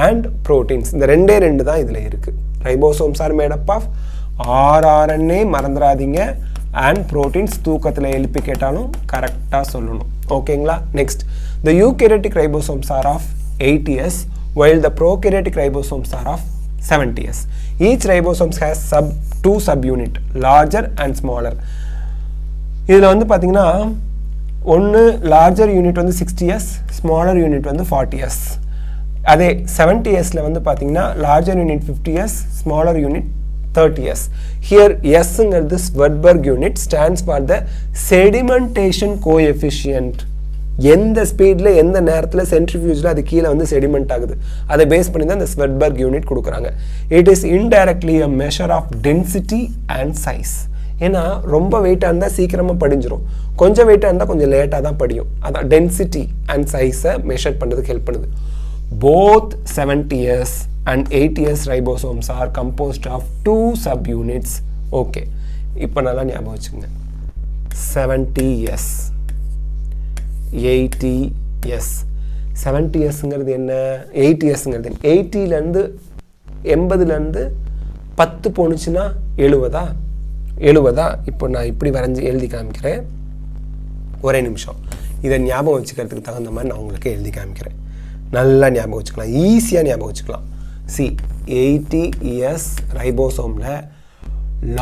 and proteins. இந்த ரெண்டு தான் இதில் இருக்குது. Ribosomes are made up of RNA, மறந்துடாதீங்க, அண்ட் ப்ரோட்டீன்ஸ். தூக்கத்தில் எழுப்பி கேட்டாலும் கரெக்டாக சொல்லணும். ஓகேங்களா? Next, the eukaryotic ribosomes are of 80s, while the prokaryotic ribosomes are of 70s. Each ribosome has two subunit, larger and smaller. இதில் வந்து பார்த்தீங்கன்னா ஒன்று லார்ஜர் யூனிட் வந்து 60s, ஸ்மாலர் யூனிட் வந்து 40s. அதே 70sல வந்து பார்த்தீங்கன்னா larger unit 50s, smaller unit 30s. Here S-ங்கிறது Swedberg unit stands for the sedimentation coefficient. எந்த ஸ்பீடில் எந்த நேரத்தில் சென்ட்ரிஃபியூஜில் அது கீழே வந்து செடிமெண்ட் ஆகுது, அதை பேஸ் பண்ணி தான் இந்த ஸ்வெட்பர்க் யூனிட் கொடுக்குறாங்க. It is indirectly a measure of density and size. ஏன்னா ரொம்ப வெயிட்டாக இருந்தால் சீக்கிரமாக படிஞ்சிடும், கொஞ்சம் வெயிட்டாக இருந்தால் கொஞ்சம் லேட்டாக தான் படியும். அதான் டென்சிட்டி அண்ட் சைஸை மெஷர் பண்ணுறதுக்கு ஹெல்ப் பண்ணுது. Both 70s and 80s ribosomes are composed of 2 subunits. Okay, இப்போ நல்லா ஞாபகம் வச்சுங்க. 70s 80s. 70sங்கிறது என்ன, 80sங்கிறது 80லேருந்து 80லேருந்து 10 போணுச்சுன்னா 70. இப்போ நான் இப்படி வரைஞ்சி எழுதி காமிக்கிறேன். ஒரே நிமிஷம், இதை ஞாபகம் வச்சுக்கிறதுக்கு தகுந்த மாதிரி நான் உங்களுக்கு எழுதி காமிக்கிறேன். நல்லா ஞாபகம் வச்சுக்கலாம், ஈஸியாக ஞாபகம் வச்சுக்கலாம். சி 80s ரைபோசோமில்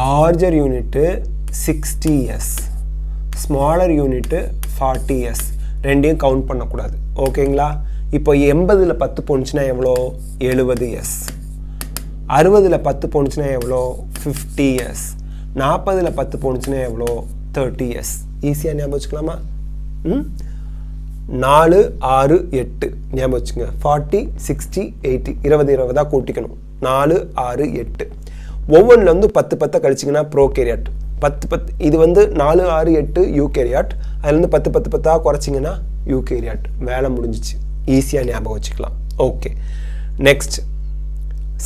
larger unit 60s, smaller unit 40s. ரெண்டையும் கவுண்ட் பண்ணக்கூடாது. ஓகேங்களா? இப்போ 80ல் 10 போணுச்சுன்னா எவ்வளோ? 70s. 60ல் 10 போணுச்சுன்னா எவ்வளோ? 50s. 40ல் 10 போணுச்சுன்னா எவ்வளோ? 30s. ஈஸியாக ஞாபகம் வச்சுக்கலாமா? 4 6 8 ஞாபகம் வச்சுங்க. 40 60 80 20 கூட்டிக்கணும். 4 6 8 ஒவ்வொன்றில் வந்து 10 கழிச்சிங்கன்னா ப்ரோகேரியாட். 10 இது வந்து 4 6 8 யூகேரியாட். அதுலேருந்து 10 குறைச்சிங்கன்னா யூகேரியாட். வேலை முடிஞ்சிச்சு. ஈஸியாக ஞாபகம் வச்சுக்கலாம். Okay, next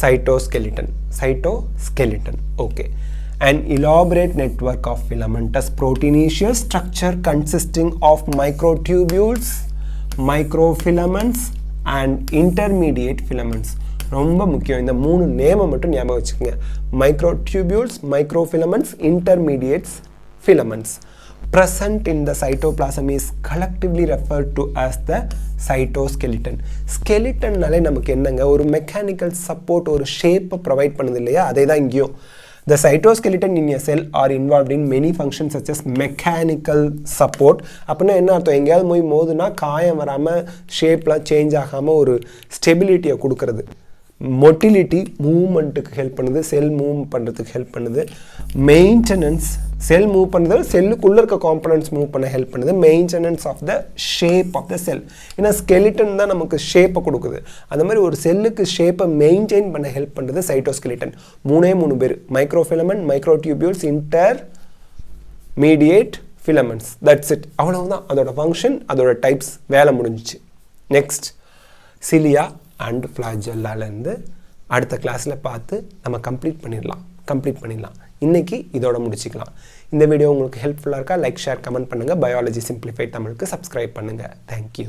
cytoskeleton. Okay, an elaborate network of filamentous proteinaceous structure consisting of microtubules, microfilaments and intermediate filaments. ரொம்ப முக்கியம், இந்த 3 நேமை மட்டும் ஞாபகம் வச்சுக்கோங்க. மைக்ரோடியூபியூல்ஸ், மைக்ரோஃபிலமெண்ட்ஸ், intermediates filaments present in the cytoplasm is collectively referred to as the cytoskeleton. skeleton நாலே நமக்கு என்னங்க, ஒரு மெக்கானிக்கல் சப்போர்ட், ஒரு ஷேப்பை ப்ரொவைட் பண்ணுது இல்லையா, அதே தான் இங்கேயும். The cytoskeleton in a cell are involved in many functions such as mechanical support. அப்படின்னா என்ன அர்த்தம், எங்கேயாவது போய் மோதுனா காயம் வராமல் ஷேப்லாம் சேஞ்ச் ஆகாமல் ஒரு ஸ்டெபிலிட்டியை கொடுக்கறது. மொட்டிலிட்டி, மூவ்மெண்ட்டுக்கு ஹெல்ப் பண்ணுது, செல் மூவ் பண்ணுறதுக்கு ஹெல்ப் பண்ணுது. மெயின்டெனன்ஸ், செல் மூவ் பண்ணுறது, செல்லுக்குள்ளே இருக்க காம்பனன்ட்ஸ் மூவ் பண்ண ஹெல்ப் பண்ணுது. Maintenance of the shape of the cell, ஏன்னா ஸ்கெலிட்டன் தான் நமக்கு ஷேப்பை கொடுக்குது. அந்த மாதிரி ஒரு செல்லுக்கு ஷேப்பை மெயின்டைன் பண்ண ஹெல்ப் பண்ணுறது சைட்டோஸ்கெலிட்டன். 3 பேர், மைக்ரோஃபிலமெண்ட், மைக்ரோடியூபியூல்ஸ், இன்டர்மீடியேட் ஃபிலமெண்ட்ஸ். தட்ஸ் இட், அவ்வளவுதான் அதோட ஃபங்க்ஷன், அதோட டைப்ஸ், வேலை முடிஞ்சிச்சு. நெக்ஸ்ட் சிலியா அண்ட் ஃப்ளாஜெல்லாலேருந்து அடுத்த கிளாஸில் பார்த்து நம்ம கம்ப்ளீட் பண்ணிடலாம். இன்றைக்கி இதோட முடிச்சிக்கலாம். இந்த வீடியோ உங்களுக்கு ஹெல்ப்ஃபுல்லாக இருக்கா? லைக், ஷேர், கமெண்ட் பண்ணுங்கள். பயாலஜி சிம்பிளிஃபைட் தமிழுக்கு சப்ஸ்கிரைப் பண்ணுங்கள். தேங்க்யூ.